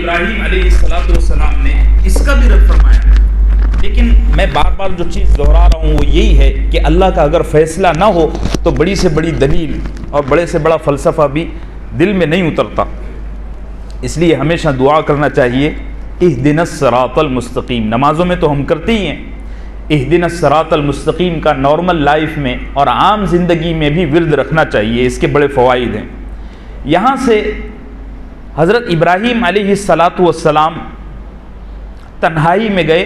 ابراہیم علیہ السلام نے اس کا بھی رد فرمایا. لیکن میں بار بار جو چیز دہرا رہا ہوں وہ یہی ہے کہ اللہ کا اگر فیصلہ نہ ہو تو بڑی سے بڑی دلیل اور بڑے سے بڑا فلسفہ بھی دل میں نہیں اترتا. اس لیے ہمیشہ دعا کرنا چاہیے اہدنا الصراط المستقیم. نمازوں میں تو ہم کرتے ہی ہیں. اہدنا الصراط المستقیم کا نارمل لائف میں اور عام زندگی میں بھی ورد رکھنا چاہیے. اس کے بڑے فوائد ہیں. یہاں سے حضرت ابراہیم علیہ السلام تنہائی میں گئے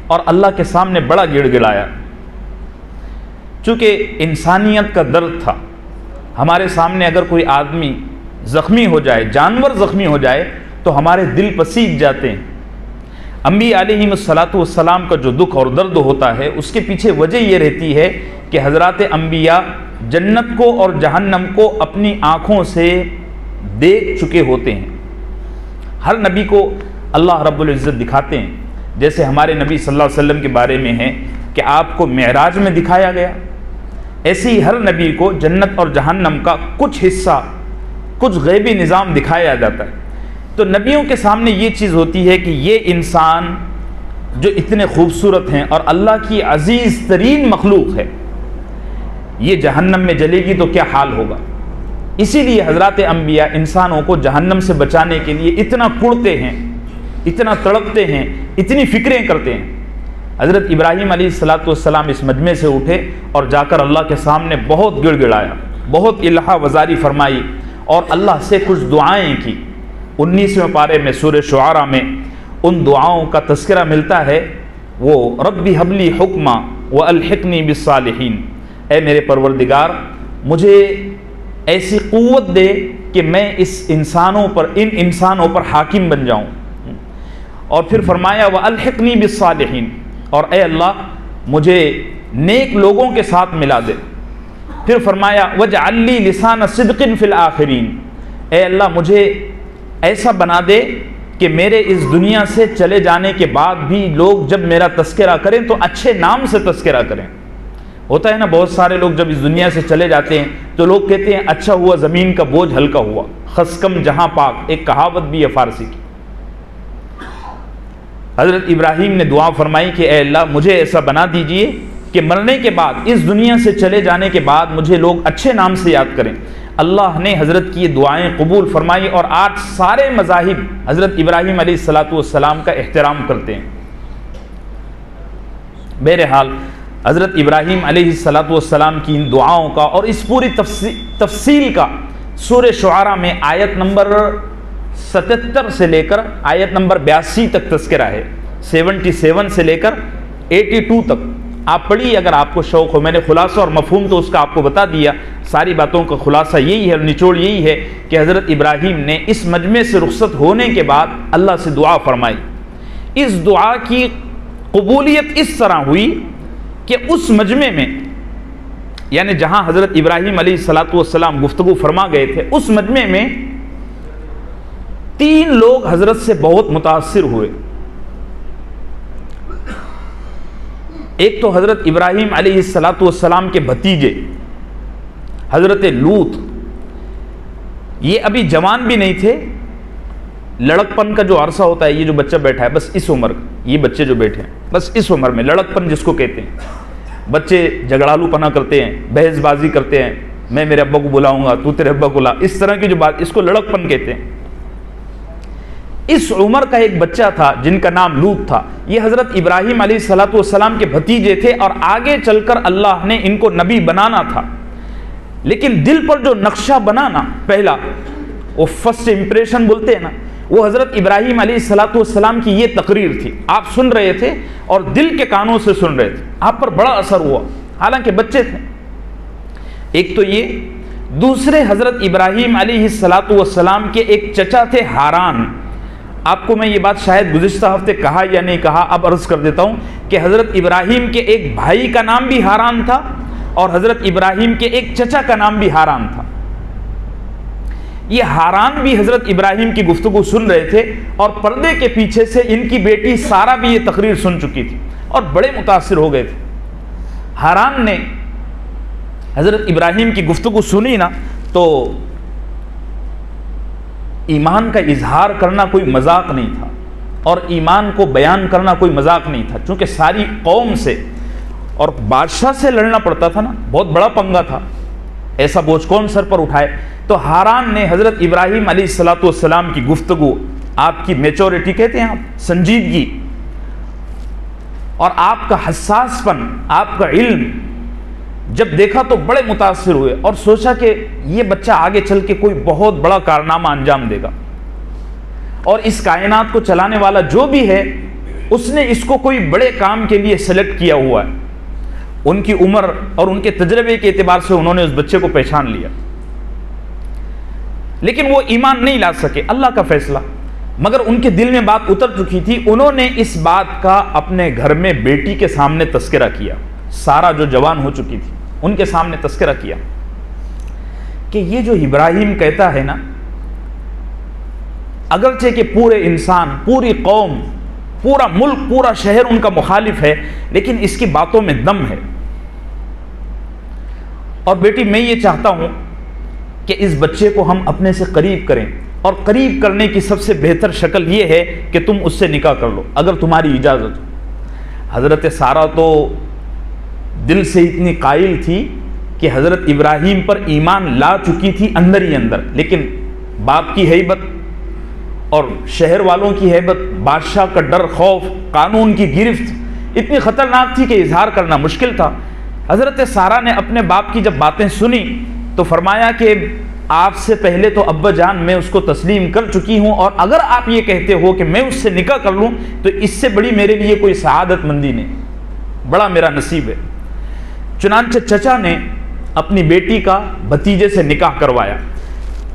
اور اللہ کے سامنے بڑا گڑ گڑایا. چونکہ انسانیت کا درد تھا. ہمارے سامنے اگر کوئی آدمی زخمی ہو جائے, جانور زخمی ہو جائے تو ہمارے دل پسیج جاتے ہیں. انبیاء علیہم السلام کا جو دکھ اور درد ہوتا ہے اس کے پیچھے وجہ یہ رہتی ہے کہ حضرات انبیاء جنت کو اور جہنم کو اپنی آنکھوں سے دیکھ چکے ہوتے ہیں. ہر نبی کو اللہ رب العزت دکھاتے ہیں. جیسے ہمارے نبی صلی اللہ علیہ وسلم کے بارے میں ہے کہ آپ کو معراج میں دکھایا گیا, ایسے ہی ہر نبی کو جنت اور جہنم کا کچھ حصہ, کچھ غیبی نظام دکھایا جاتا ہے. تو نبیوں کے سامنے یہ چیز ہوتی ہے کہ یہ انسان جو اتنے خوبصورت ہیں اور اللہ کی عزیز ترین مخلوق ہے, یہ جہنم میں جلے گی تو کیا حال ہوگا. اسی لیے حضرات انبیاء انسانوں کو جہنم سے بچانے کے لیے اتنا کڑتے ہیں, اتنا تڑپتے ہیں, اتنی فکریں کرتے ہیں. حضرت ابراہیم علیہ السلام اس مجمع سے اٹھے اور جا کر اللہ کے سامنے بہت گڑ گڑایا, بہت الہ وزاری فرمائی اور اللہ سے کچھ دعائیں کی. 19ویں پارے میں سورہ شعراء میں ان دعاؤں کا تذکرہ ملتا ہے. وہ ربی حبلی حکما والحقنی بالصالحین, اے میرے پروردگار مجھے ایسی قوت دے کہ میں ان انسانوں پر حاکم بن جاؤں. اور پھر فرمایا والحقنی بالصالحین, اور اے اللہ مجھے نیک لوگوں کے ساتھ ملا دے. پھر فرمایا واجعل لی لسان صدق فی الآخرین, اے اللہ مجھے ایسا بنا دے کہ میرے اس دنیا سے چلے جانے کے بعد بھی لوگ جب میرا تذکرہ کریں تو اچھے نام سے تذکرہ کریں. ہوتا ہے نا, بہت سارے لوگ جب اس دنیا سے چلے جاتے ہیں تو لوگ کہتے ہیں اچھا ہوا زمین کا بوجھ ہلکا ہوا, خسکم جہاں پاک, ایک کہاوت بھی ہے فارسی کی. حضرت ابراہیم نے دعا فرمائی کہ اے اللہ مجھے ایسا بنا دیجئے کہ مرنے کے بعد, اس دنیا سے چلے جانے کے بعد مجھے لوگ اچھے نام سے یاد کریں. اللہ نے حضرت کی یہ دعائیں قبول فرمائی اور آج سارے مذاہب حضرت ابراہیم علیہ السلام کا احترام کرتے ہیں. بہرحال حضرت ابراہیم علیہ السلام کی ان دعاؤں کا اور اس پوری تفصیل کا سورہ شعراء میں آیت نمبر 77 سے لے کر آیت نمبر 82 تک تذکرہ ہے. 77 سے لے کر 82 تک آپ پڑھیے اگر آپ کو شوق ہو. میں نے خلاصہ اور مفہوم تو اس کا آپ کو بتا دیا. ساری باتوں کا خلاصہ یہی ہے اور نچوڑ یہی ہے کہ حضرت ابراہیم نے اس مجمع سے رخصت ہونے کے بعد اللہ سے دعا فرمائی. اس دعا کی قبولیت اس طرح ہوئی کہ اس مجمع میں, یعنی جہاں حضرت ابراہیم علیہ السلام گفتگو فرما گئے تھے, اس مجمع میں 3 لوگ حضرت سے بہت متاثر ہوئے. ایک تو حضرت ابراہیم علیہ السلام کے بھتیجے حضرت لوط. یہ ابھی جوان بھی نہیں تھے. لڑکپن کا جو عرصہ ہوتا ہے, یہ جو بچہ بیٹھا ہے بس اس عمر کا, یہ بچے جو بیٹھے ہیں بس اس عمر میں لڑکپن جس کو کہتے ہیں. بچے جھگڑالو پنا کرتے ہیں, بحث بازی کرتے ہیں, میں میرے ابا کو بلاؤں گا, تو تیرے ابا کو لا, اس طرح کی جو بات, اس کو لڑکپن کہتے ہیں. اس عمر کا ایک بچہ تھا جن کا نام لوط تھا. یہ حضرت ابراہیم علیہ السلام کے بھتیجے تھے اور آگے چل کر اللہ نے ان کو نبی بنانا تھا. لیکن دل پر جو نقشہ بنانا پہلا, وہ فرسٹ امپریشن بولتے ہیں نا, وہ حضرت ابراہیم علیہ السلام کی یہ تقریر تھی. آپ سن رہے تھے اور دل کے کانوں سے سن رہے تھے, آپ پر بڑا اثر ہوا حالانکہ بچے تھے. ایک تو یہ. دوسرے حضرت ابراہیم علیہ السلام کے ایک چچا تھے ہاران. آپ کو میں یہ بات شاید گزشتہ ہفتے کہا یا نہیں کہا, اب عرض کر دیتا ہوں کہ حضرت ابراہیم کے ایک بھائی کا نام بھی ہاران تھا اور حضرت ابراہیم کے ایک چچا کا نام بھی ہاران تھا. یہ ہاران بھی حضرت ابراہیم کی گفتگو سن رہے تھے اور پردے کے پیچھے سے ان کی بیٹی سارا بھی یہ تقریر سن چکی تھی اور بڑے متاثر ہو گئے تھے. ہاران نے حضرت ابراہیم کی گفتگو سنی نا تو ایمان کا اظہار کرنا کوئی مذاق نہیں تھا، اور ایمان کو بیان کرنا کوئی مذاق نہیں تھا، چونکہ ساری قوم سے اور بادشاہ سے لڑنا پڑتا تھا نا، بہت بڑا پنگا تھا، ایسا بوجھ کون سر پر اٹھائے۔ تو ہاران نے حضرت ابراہیم علیہ السلام کی گفتگو، آپ کی میچورٹی کہتے ہیں آپ، سنجیدگی، اور آپ کا حساس پن، آپ کا علم جب دیکھا تو بڑے متاثر ہوئے، اور سوچا کہ یہ بچہ آگے چل کے کوئی بہت بڑا کارنامہ انجام دے گا، اور اس کائنات کو چلانے والا جو بھی ہے اس نے اس کو کوئی بڑے کام کے لیے سلیکٹ کیا ہوا ہے۔ ان کی عمر اور ان کے تجربے کے اعتبار سے انہوں نے اس بچے کو پہچان لیا، لیکن وہ ایمان نہیں لا سکے، اللہ کا فیصلہ، مگر ان کے دل میں بات اتر چکی تھی۔ انہوں نے اس بات کا اپنے گھر میں بیٹی کے سامنے تذکرہ کیا، سارا جو جوان ہو چکی تھی ان کے سامنے تذکرہ کیا کہ یہ جو ابراہیم کہتا ہے نا، اگرچہ کہ پورے انسان، پوری قوم، پورا ملک، پورا شہر ان کا مخالف ہے، لیکن اس کی باتوں میں دم ہے، اور بیٹی میں یہ چاہتا ہوں کہ اس بچے کو ہم اپنے سے قریب کریں، اور قریب کرنے کی سب سے بہتر شکل یہ ہے کہ تم اس سے نکاح کر لو اگر تمہاری اجازت ہو۔ حضرت سارہ تو دل سے اتنی قائل تھی کہ حضرت ابراہیم پر ایمان لا چکی تھی اندر ہی اندر، لیکن باپ کی ہیبت اور شہر والوں کی ہیبت، بادشاہ کا ڈر، خوف، قانون کی گرفت اتنی خطرناک تھی کہ اظہار کرنا مشکل تھا۔ حضرت سارہ نے اپنے باپ کی جب باتیں سنی تو فرمایا کہ آپ سے پہلے تو ابا جان میں اس کو تسلیم کر چکی ہوں، اور اگر آپ یہ کہتے ہو کہ میں اس سے نکاح کر لوں تو اس سے بڑی میرے لیے کوئی سعادت مندی نہیں، بڑا میرا نصیب ہے۔ چنانچہ چچا نے اپنی بیٹی کا بھتیجے سے نکاح کروایا۔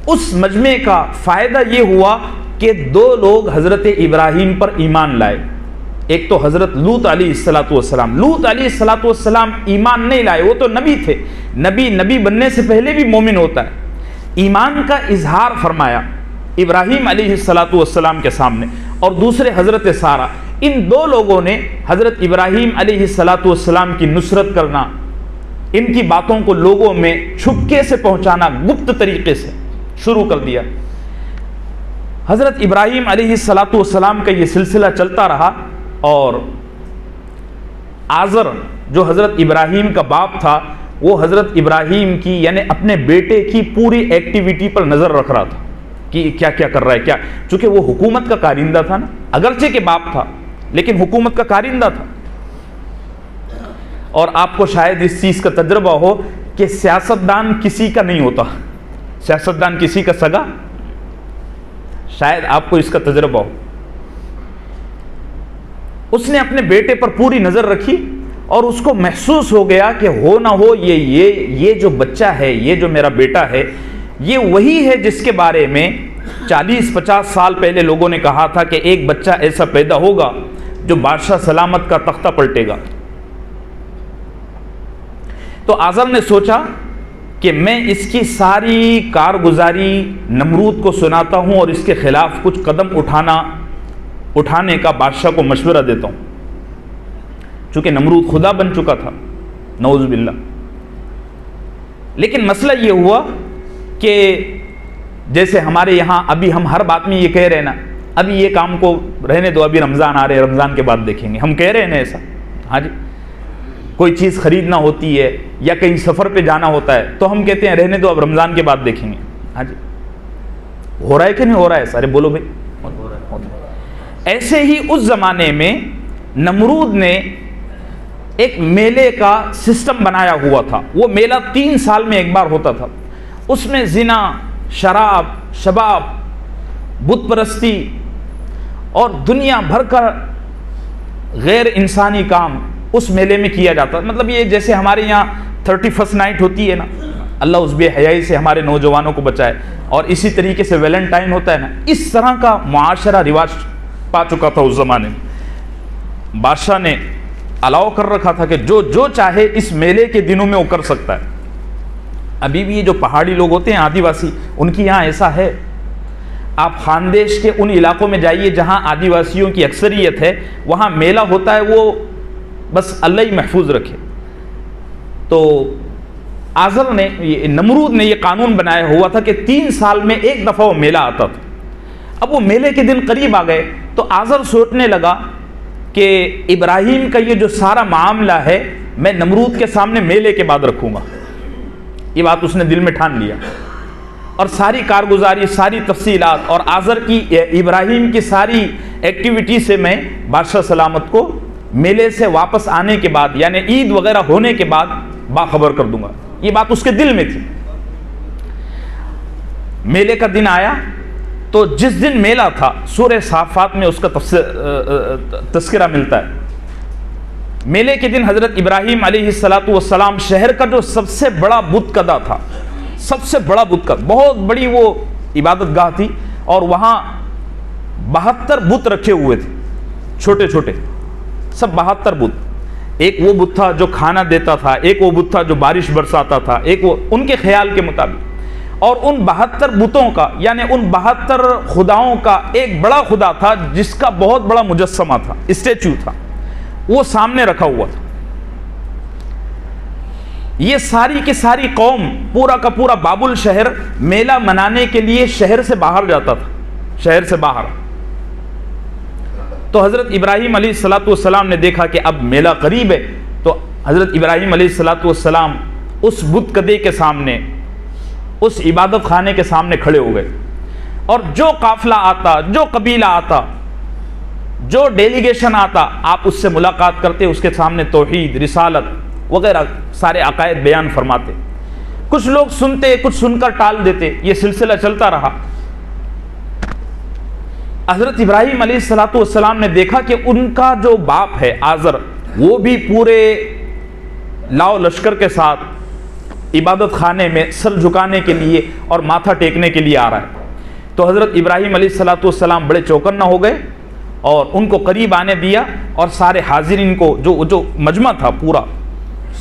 اس مجمع کا فائدہ یہ ہوا کہ دو لوگ حضرت ابراہیم پر ایمان لائے، ایک تو حضرت لوط علیہ السلام۔ لوط علیہ السلام ایمان نہیں لائے، وہ تو نبی تھے، نبی بننے سے پہلے بھی مومن ہوتا ہے۔ ایمان کا اظہار فرمایا ابراہیم علیہ السلام کے سامنے، اور دوسرے حضرت سارہ، ان دو لوگوں نے حضرت ابراہیم علیہ السلام کی نصرت کرنا، ان کی باتوں کو لوگوں میں چھپکے سے پہنچانا، گپت طریقے سے شروع کر دیا۔ حضرت ابراہیم علیہ السلام کا یہ سلسلہ چلتا رہا، اور آزر جو حضرت ابراہیم کا باپ تھا وہ حضرت ابراہیم کی یعنی اپنے بیٹے کی پوری ایکٹیویٹی پر نظر رکھ رہا تھا کہ کیا کیا کر رہا ہے، کیا، چونکہ وہ حکومت کا کارندہ تھا نا، اگرچہ کہ باپ تھا لیکن حکومت کا کارندہ تھا۔ اور آپ کو شاید اس چیز کا تجربہ ہو کہ سیاستدان کسی کا نہیں ہوتا، سیاستدان کسی کا سگا، شاید آپ کو اس کا تجربہ ہو۔ اس نے اپنے بیٹے پر پوری نظر رکھی، اور اس کو محسوس ہو گیا کہ ہو نہ ہو یہ جو بچہ ہے، یہ جو میرا بیٹا ہے، یہ وہی ہے جس کے بارے میں 40-50 سال پہلے لوگوں نے کہا تھا کہ ایک بچہ ایسا پیدا ہوگا جو بادشاہ سلامت کا تختہ پلٹے گا۔ تو آزر نے سوچا کہ میں اس کی ساری کارگزاری نمرود کو سناتا ہوں اور اس کے خلاف کچھ قدم اٹھانے کا بادشاہ کو مشورہ دیتا ہوں، چونکہ نمرود خدا بن چکا تھا، نعوذ باللہ۔ لیکن مسئلہ یہ ہوا کہ جیسے ہمارے یہاں ابھی ہم ہر بات میں یہ کہہ رہے ہیں نا، ابھی یہ کام کو رہنے دو، ابھی رمضان آ رہے ہیں، رمضان کے بعد دیکھیں گے، ہم کہہ رہے ہیں نا ایسا، ہاں جی، کوئی چیز خریدنا ہوتی ہے یا کہیں سفر پہ جانا ہوتا ہے تو ہم کہتے ہیں رہنے دو، اب رمضان کے بعد دیکھیں گے، ہاں جی، ہو رہا ہے کہ نہیں ہو رہا ہے؟ سارے بولو بھائی۔ ایسے ہی اس زمانے میں نمرود نے ایک میلے کا سسٹم بنایا ہوا تھا، وہ میلہ 3 سال میں ایک بار ہوتا تھا، اس میں زنا، شراب، شباب، بت پرستی اور دنیا بھر کا غیر انسانی کام اس میلے میں کیا جاتا، مطلب یہ جیسے ہمارے یہاں 31st نائٹ ہوتی ہے نا، اللہ اس بے حیائی سے ہمارے نوجوانوں کو بچائے، اور اسی طریقے سے ویلنٹائن ہوتا ہے نا، اس طرح کا معاشرہ رواج پا چکا تھا اس زمانے میں۔ بادشاہ نے الاؤ کر رکھا تھا کہ جو چاہے اس میلے کے دنوں میں وہ کر سکتا ہے۔ ابھی بھی یہ جو پہاڑی لوگ ہوتے ہیں، آدیواسی، ان کی یہاں ایسا ہے، آپ خاندیش کے ان علاقوں میں جائیے جہاں آدیواسیوں کی اکثریت ہے، وہاں میلہ ہوتا ہے، وہ بس اللہ ہی محفوظ رکھے۔ تو آزر نے، نمرود نے یہ قانون بنایا ہوا تھا کہ 3 سال میں ایک دفعہ وہ میلہ آتا تھا، اب وہ میلے کے دن قریب آ گئے تو آزر سوچنے لگا کہ ابراہیم کا یہ جو سارا معاملہ ہے میں نمرود کے سامنے میلے کے بعد رکھوں گا. یہ بات اس نے دل میں ٹھان لیا اور ساری کارگزاری، ساری تفصیلات اور آزر کی، ابراہیم کی ساری ایکٹیویٹی سے میں بادشاہ سلامت کو میلے سے واپس آنے کے بعد یعنی عید وغیرہ ہونے کے بعد باخبر کر دوں گا. یہ بات اس کے دل میں تھی. میلے کا دن آیا تو جس دن میلہ تھا سورہ صافات میں اس کا تذکرہ ملتا ہے. میلے کے دن حضرت ابراہیم علیہ السلام شہر کا جو سب سے بڑا بت کدہ تھا، سب سے بڑا بت کدہ، بہت بڑی وہ عبادت گاہ تھی اور وہاں 72 بت رکھے ہوئے تھے، چھوٹے چھوٹے سب 72 بت. ایک وہ بت تھا جو کھانا دیتا تھا، ایک وہ بت تھا جو بارش برساتا تھا، ایک وہ ان کے خیال کے مطابق. اور ان 72 بتوں کا یعنی ان 72 خداؤں کا ایک بڑا خدا تھا جس کا بہت بڑا مجسمہ تھا، اسٹیچو تھا، وہ سامنے رکھا ہوا تھا. یہ ساری کی ساری قوم، پورا کا پورا بابل شہر میلہ منانے کے لیے شہر سے باہر جاتا تھا، شہر سے باہر. تو حضرت ابراہیم علیہ السلام نے دیکھا کہ اب میلہ قریب ہے تو حضرت ابراہیم علیہ السلام اس بت کدے کے سامنے، اس عبادت خانے کے سامنے کھڑے ہو گئے اور جو قافلہ آتا، جو قبیلہ آتا، جو ڈیلیگیشن آتا، آپ اس سے ملاقات کرتے، اس کے سامنے توحید، رسالت وغیرہ سارے عقائد بیان فرماتے. کچھ لوگ سنتے، کچھ سن کر ٹال دیتے. یہ سلسلہ چلتا رہا. حضرت ابراہیم علیہ السلام نے دیکھا کہ ان کا جو باپ ہے آزر، وہ بھی پورے لاؤ لشکر کے ساتھ عبادت خانے میں سر جھکانے کے لیے اور ماتھا ٹیکنے کے لیے آ رہا ہے. تو حضرت ابراہیم علیہ السلام بڑے چوکنا ہو گئے اور ان کو قریب آنے دیا اور سارے حاضرین کو، جو مجمع تھا پورا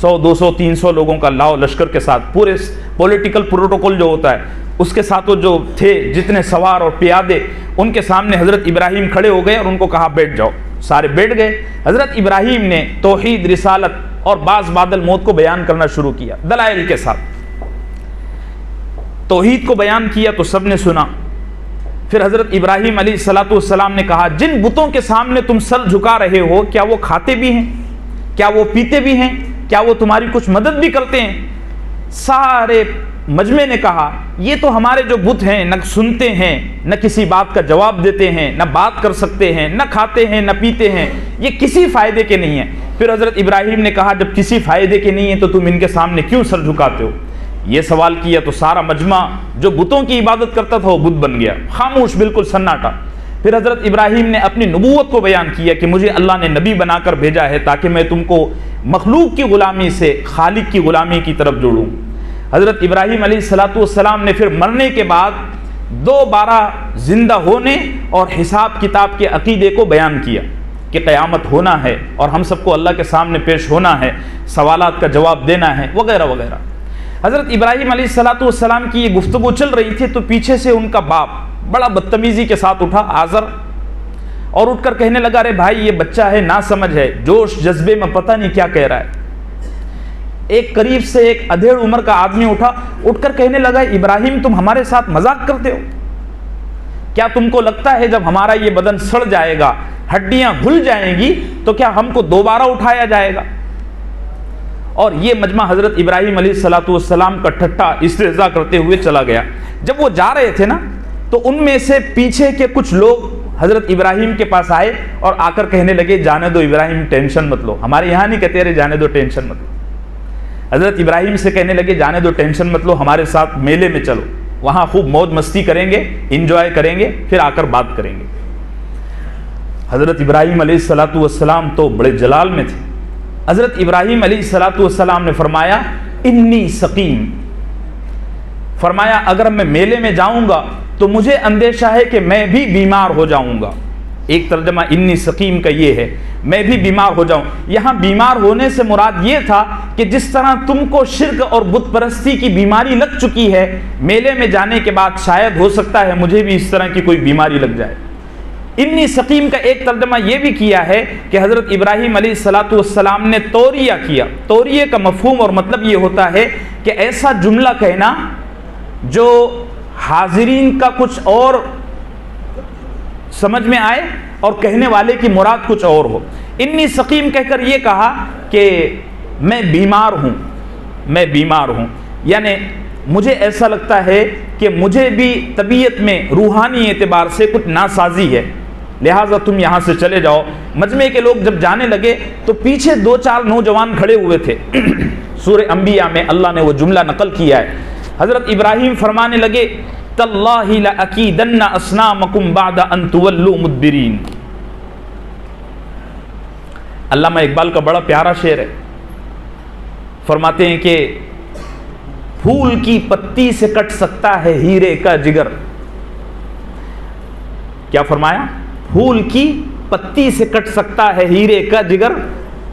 100 200 300 لوگوں کا لاؤ لشکر کے ساتھ، پورے پولیٹیکل پروٹوکول جو ہوتا ہے اس کے ساتھ، وہ جو تھے جتنے سوار اور پیادے، ان کے سامنے حضرت ابراہیم کھڑے ہو گئے اور ان کو کہا بیٹھ جاؤ. سارے بیٹھ گئے. حضرت ابراہیم نے توحید، رسالت اور بعض بادل موت کو بیان کرنا شروع کیا دلائل کے ساتھ. توحید کو بیان کیا تو سب نے سنا. پھر حضرت ابراہیم علیہ السلام نے کہا جن بتوں کے سامنے تم سر جھکا رہے ہو کیا وہ کھاتے بھی ہیں؟ کیا وہ پیتے بھی ہیں؟ کیا وہ تمہاری کچھ مدد بھی کرتے ہیں؟ سارے مجمع نے کہا یہ تو ہمارے جو بت ہیں نہ سنتے ہیں، نہ کسی بات کا جواب دیتے ہیں، نہ بات کر سکتے ہیں، نہ کھاتے ہیں، نہ پیتے ہیں، یہ کسی فائدے کے نہیں ہیں. پھر حضرت ابراہیم نے کہا جب کسی فائدے کے نہیں ہیں تو تم ان کے سامنے کیوں سر جھکاتے ہو؟ یہ سوال کیا تو سارا مجمع جو بتوں کی عبادت کرتا تھا وہ بت بن گیا، خاموش، بالکل سناٹا. پھر حضرت ابراہیم نے اپنی نبوت کو بیان کیا کہ مجھے اللہ نے نبی بنا کر بھیجا ہے تاکہ میں تم کو مخلوق کی غلامی سے خالق کی غلامی کی طرف جوڑوں. حضرت ابراہیم علیہ السلام نے پھر مرنے کے بعد دوبارہ زندہ ہونے اور حساب کتاب کے عقیدے کو بیان کیا کہ قیامت ہونا ہے اور ہم سب کو اللہ کے سامنے پیش ہونا ہے، سوالات کا جواب دینا ہے وغیرہ وغیرہ. حضرت ابراہیم علیہ السلام کی یہ گفتگو چل رہی تھی تو پیچھے سے ان کا باپ بڑا بدتمیزی کے ساتھ اٹھا، آزر، اور اٹھ کر کہنے لگا ارے بھائی یہ بچہ ہے، نا سمجھ ہے، جوش جذبے میں پتہ نہیں کیا کہہ رہا ہے. ایک قریب سے ایک ادھیڑ عمر کا آدمی اٹھ کر کہنے لگا ابراہیم تم ہمارے ساتھ مذاق کرتے ہو؟ کیا تم کو لگتا ہے جب ہمارا یہ بدن سڑ جائے گا، ہڈیاں گھل جائیں گی تو کیا ہم کو دوبارہ اٹھایا جائے گا؟ اور یہ مجمع حضرت ابراہیم علیہ السلام کا ٹھٹھا استہزاء کرتے ہوئے چلا گیا. جب وہ جا رہے تھے نا تو ان میں سے پیچھے کے کچھ لوگ حضرت ابراہیم کے پاس آئے اور آ کر کہنے لگے جانے دو ابراہیم، ٹینشن مت لو. ہمارے یہاں نہیں کہتے رہے جانے دو ٹینشن مت لو. حضرت ابراہیم سے کہنے لگے جانے دو ٹینشن مت لو، ہمارے ساتھ میلے میں چلو، وہاں خوب موج مستی کریں گے، انجوائے کریں گے، پھر آ کر بات کریں گے. حضرت ابراہیم علیہ السلام تو بڑے جلال میں تھے. حضرت ابراہیم علیہ السلام نے فرمایا انی سقیم، فرمایا اگر میں میلے میں جاؤں گا تو مجھے اندیشہ ہے کہ میں بھی بیمار ہو جاؤں گا. ایک ترجمہ انی سقیم کا یہ ہے، میں بھی بیمار ہو جاؤں. یہاں بیمار ہونے سے مراد یہ تھا کہ جس طرح تم کو شرک اور بت پرستی کی بیماری لگ چکی ہے، میلے میں جانے کے بعد شاید ہو سکتا ہے مجھے بھی اس طرح کی کوئی بیماری لگ جائے. انی سقیم کا ایک ترجمہ یہ بھی کیا ہے کہ حضرت ابراہیم علیہ السلام نے توریہ کیا. توریہ کا مفہوم اور مطلب یہ ہوتا ہے کہ ایسا جملہ کہنا جو حاضرین کا کچھ اور سمجھ میں آئے اور کہنے والے کی مراد کچھ اور ہو۔ انی سقیم کہہ کر یہ کہا کہ میں بیمار ہوں، یعنی مجھے ایسا لگتا ہے کہ مجھے بھی طبیعت میں روحانی اعتبار سے کچھ ناسازی ہے، لہٰذا تم یہاں سے چلے جاؤ۔ مجمع کے لوگ جب جانے لگے تو پیچھے 2-4 نوجوان کھڑے ہوئے تھے۔ سورہ انبیاء میں اللہ نے وہ جملہ نقل کیا ہے۔ حضرت ابراہیم فرمانے لگے تاللہ لأکیدن اصنامکم بعد ان تولوا مدبرین۔ علامہ اقبال کا بڑا پیارا شعر ہے، فرماتے ہیں کہ پھول کی پتی سے کٹ سکتا ہے ہیرے کا جگر۔ کیا فرمایا؟ پھول کی پتی سے کٹ سکتا ہے ہیرے کا جگر،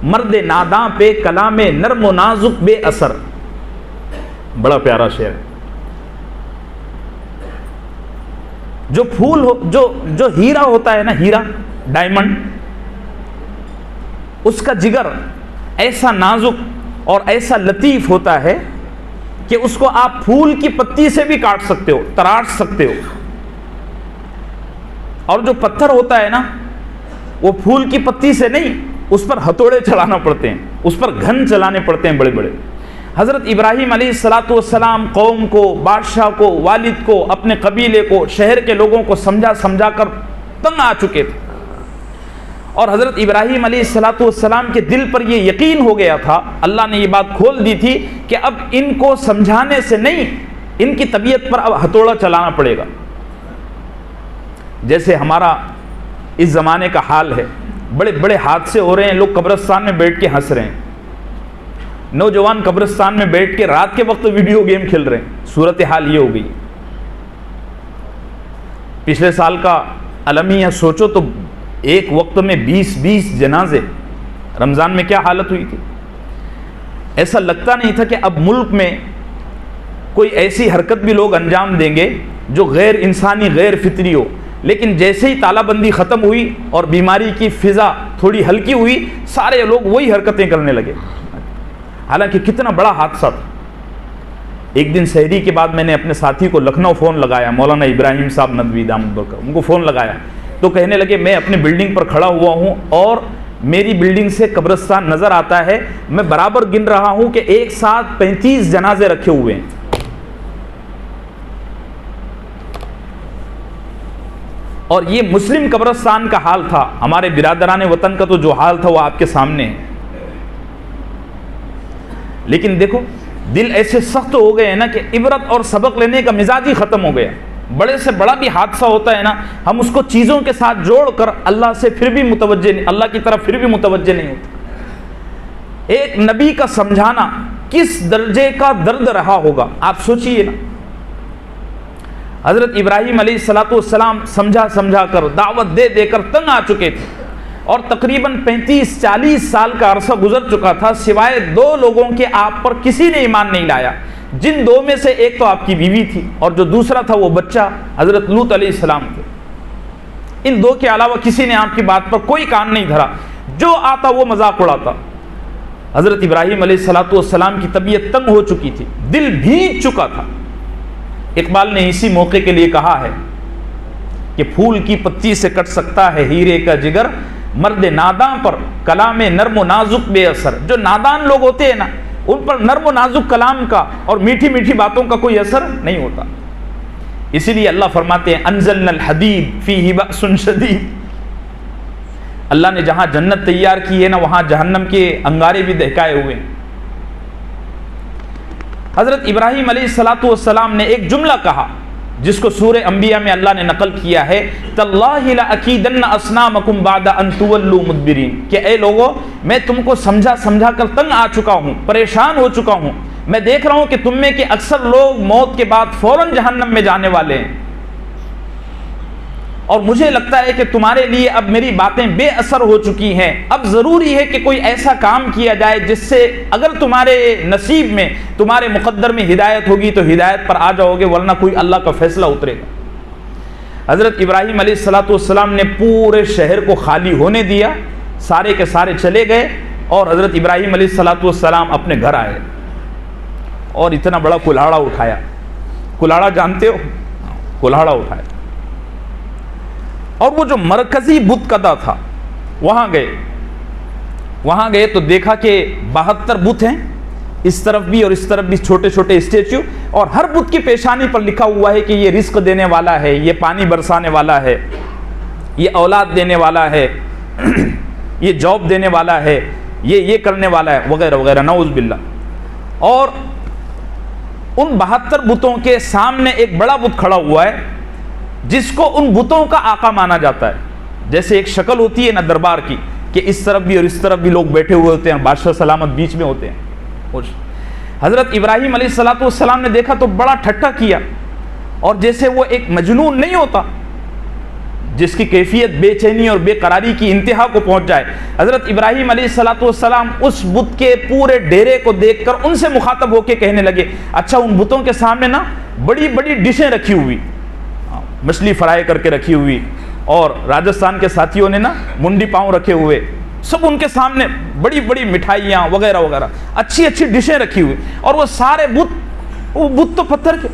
مرد ناداں پہ کلام نرم و نازک بے اثر۔ بڑا پیارا شعر ہے۔ جو پھول ہو، جو ہیرا ہوتا ہے نا، ہیرا ڈائمنڈ، اس کا جگر ایسا نازک اور ایسا لطیف ہوتا ہے کہ اس کو آپ پھول کی پتی سے بھی کاٹ سکتے ہو، تراش سکتے ہو۔ اور جو پتھر ہوتا ہے نا، وہ پھول کی پتی سے نہیں، اس پر ہتھوڑے چلانا پڑتے ہیں، اس پر گھن چلانے پڑتے ہیں بڑے بڑے۔ حضرت ابراہیم علیہ السلام قوم کو، بادشاہ کو، والد کو، اپنے قبیلے کو، شہر کے لوگوں کو سمجھا کر تنگ آ چکے تھے، اور حضرت ابراہیم علیہ السلام کے دل پر یہ یقین ہو گیا تھا، اللہ نے یہ بات کھول دی تھی کہ اب ان کو سمجھانے سے نہیں، ان کی طبیعت پر اب ہتھوڑا چلانا پڑے گا۔ جیسے ہمارا اس زمانے کا حال ہے، بڑے بڑے حادثے ہو رہے ہیں، لوگ قبرستان میں بیٹھ کے ہنس رہے ہیں، نوجوان قبرستان میں بیٹھ کے رات کے وقت ویڈیو گیم کھیل رہے ہیں۔ صورتحال یہ ہو گئی۔ پچھلے سال کا المیہ سوچو تو ایک وقت میں 20 جنازے، رمضان میں کیا حالت ہوئی تھی۔ ایسا لگتا نہیں تھا کہ اب ملک میں کوئی ایسی حرکت بھی لوگ انجام دیں گے جو غیر انسانی، غیر فطری ہو، لیکن جیسے ہی تالہ بندی ختم ہوئی اور بیماری کی فضا تھوڑی ہلکی ہوئی، سارے لوگ وہی حرکتیں کرنے لگے۔ حالانکہ کتنا بڑا حادثہ تھا۔ ایک دن سحری کے بعد میں نے اپنے ساتھی کو لکھنؤ فون لگایا، مولانا ابراہیم صاحب ندوی دامت برکاتہ، ان کو فون لگایا تو کہنے لگے میں اپنے بلڈنگ پر کھڑا ہوا ہوں اور میری بلڈنگ سے قبرستان نظر آتا ہے، میں برابر گن رہا ہوں کہ ایک ساتھ 35 جنازے رکھے ہوئے ہیں۔ اور یہ مسلم قبرستان کا حال تھا، ہمارے برادران وطن کا تو جو حال تھا وہ آپ کے سامنے ہے۔ لیکن دیکھو دل ایسے سخت ہو گئے ہیں نا کہ عبرت اور سبق لینے کا مزاج ہی ختم ہو گیا۔ بڑے سے بڑا بھی حادثہ ہوتا ہے نا، ہم اس کو چیزوں کے ساتھ جوڑ کر اللہ سے پھر بھی متوجہ نہیں، اللہ کی طرف پھر بھی متوجہ نہیں ہوتے۔ ایک نبی کا سمجھانا کس درجے کا درد رہا ہوگا آپ سوچئے نا۔ حضرت ابراہیم علیہ السلام سمجھا کر، دعوت دے کر تنگ آ چکے تھے، اور تقریباً 35-40 سال کا عرصہ گزر چکا تھا، سوائے 2 لوگوں کے آپ پر کسی نے ایمان نہیں لایا، جن 2 میں سے ایک تو آپ کی بیوی تھی اور جو دوسرا تھا وہ بچہ حضرت لوط علیہ السلام تھے۔ ان 2 کے علاوہ کسی نے آپ کی بات پر کوئی کان نہیں دھرا، جو آتا وہ مذاق اڑاتا۔ حضرت ابراہیم علیہ السلام کی طبیعت تنگ ہو چکی تھی، دل بھیگ چکا تھا۔ اقبال نے اسی موقع کے لیے کہا ہے کہ پھول کی پتی سے کٹ سکتا ہے ہیرے کا جگر، مرد ناداں پر کلام نرم و نازک بے اثر۔ جو نادان لوگ ہوتے ہیں نا، ان پر نرم و نازک کلام کا اور میٹھی میٹھی باتوں کا کوئی اثر نہیں ہوتا۔ اسی لیے اللہ فرماتے ہیں انزلنا الحدید فیہ بأس شدید۔ اللہ نے جہاں جنت تیار کی ہے نا، وہاں جہنم کے انگارے بھی دہکائے ہوئے ہیں۔ حضرت ابراہیم علیہ السلام نے ایک جملہ کہا جس کو سورہ انبیاء میں اللہ نے نقل کیا ہے، تاللہ لأکیدن اصنامکم بعد ان تولوا مدبرین، کہ اے لوگو میں تم کو سمجھا کر تنگ آ چکا ہوں، پریشان ہو چکا ہوں، میں دیکھ رہا ہوں کہ تم میں کے اکثر لوگ موت کے بعد فوراً جہنم میں جانے والے ہیں، اور مجھے لگتا ہے کہ تمہارے لیے اب میری باتیں بے اثر ہو چکی ہیں، اب ضروری ہے کہ کوئی ایسا کام کیا جائے جس سے اگر تمہارے نصیب میں، تمہارے مقدر میں ہدایت ہوگی تو ہدایت پر آ جاؤ گے، ورنہ کوئی اللہ کا فیصلہ اترے گا۔ حضرت ابراہیم علیہ السلام نے پورے شہر کو خالی ہونے دیا، سارے کے سارے چلے گئے، اور حضرت ابراہیم علیہ السلام اپنے گھر آئے اور اتنا بڑا کلاڑا اٹھایا۔ کلاڑا جانتے ہو؟ کلاڑا اٹھایا اور وہ جو مرکزی بت کدہ تھا وہاں گئے تو دیکھا کہ 72 بت ہیں، اس طرف بھی اور اس طرف بھی چھوٹے چھوٹے اسٹیچو، اور ہر بت کی پیشانی پر لکھا ہوا ہے کہ یہ رزق دینے والا ہے، یہ پانی برسانے والا ہے، یہ اولاد دینے والا ہے، یہ جاب دینے والا ہے، یہ کرنے والا ہے، وغیرہ وغیرہ، نعوذ باللہ۔ اور ان 72 بتوں کے سامنے ایک بڑا بت کھڑا ہوا ہے جس کو ان بتوں کا آقا مانا جاتا ہے۔ جیسے ایک شکل ہوتی ہے نا دربار کی کہ اس طرف بھی اور اس طرف بھی لوگ بیٹھے ہوئے ہوتے ہیں، بادشاہ سلامت بیچ میں ہوتے ہیں۔ حضرت ابراہیم علیہ السلام نے دیکھا تو بڑا ٹھٹھا کیا، اور جیسے وہ ایک مجنون نہیں ہوتا جس کی کیفیت بے چینی اور بے قراری کی انتہا کو پہنچ جائے، حضرت ابراہیم علیہ السلام اس بت کے پورے ڈیرے کو دیکھ کر ان سے مخاطب ہو کے کہنے لگے، اچھا ان بتوں کے سامنے نا بڑی بڑی ڈشیں رکھی ہوئی، مچھلی فرائی کر کے رکھی ہوئی، اور راجستھان کے ساتھیوں نے نا منڈی پاؤں رکھے ہوئے، سب ان کے سامنے بڑی بڑی مٹھائیاں وغیرہ وغیرہ اچھی اچھی ڈشیں رکھی ہوئی، اور وہ سارے بت تو پتھر کے۔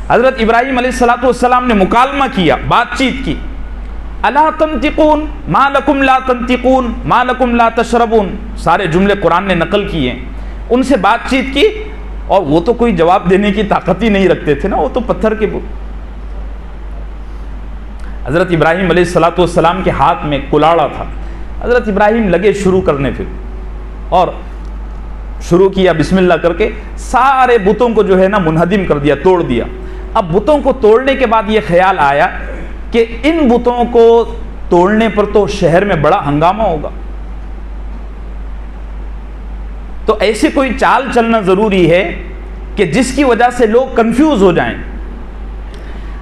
حضرت ابراہیم علیہ السلام نے مکالمہ کیا، بات چیت کی، الا تنطقون ما لکم لا تنطقون ما لکم لا تشربون، سارے جملے قرآن نے نقل کیے، ان سے بات چیت کی، اور وہ تو کوئی جواب دینے کی طاقت ہی نہیں رکھتے تھے نا، وہ تو پتھر کے بت۔ حضرت ابراہیم علیہ السلام کے ہاتھ میں کلاڑا تھا، حضرت ابراہیم لگے شروع کرنے، پھر اور شروع کیا بسم اللہ کر کے، سارے بتوں کو جو ہے نا منہدم کر دیا، توڑ دیا۔ اب بتوں کو توڑنے کے بعد یہ خیال آیا کہ ان بتوں کو توڑنے پر تو شہر میں بڑا ہنگامہ ہوگا، تو ایسی کوئی چال چلنا ضروری ہے کہ جس کی وجہ سے لوگ کنفیوز ہو جائیں۔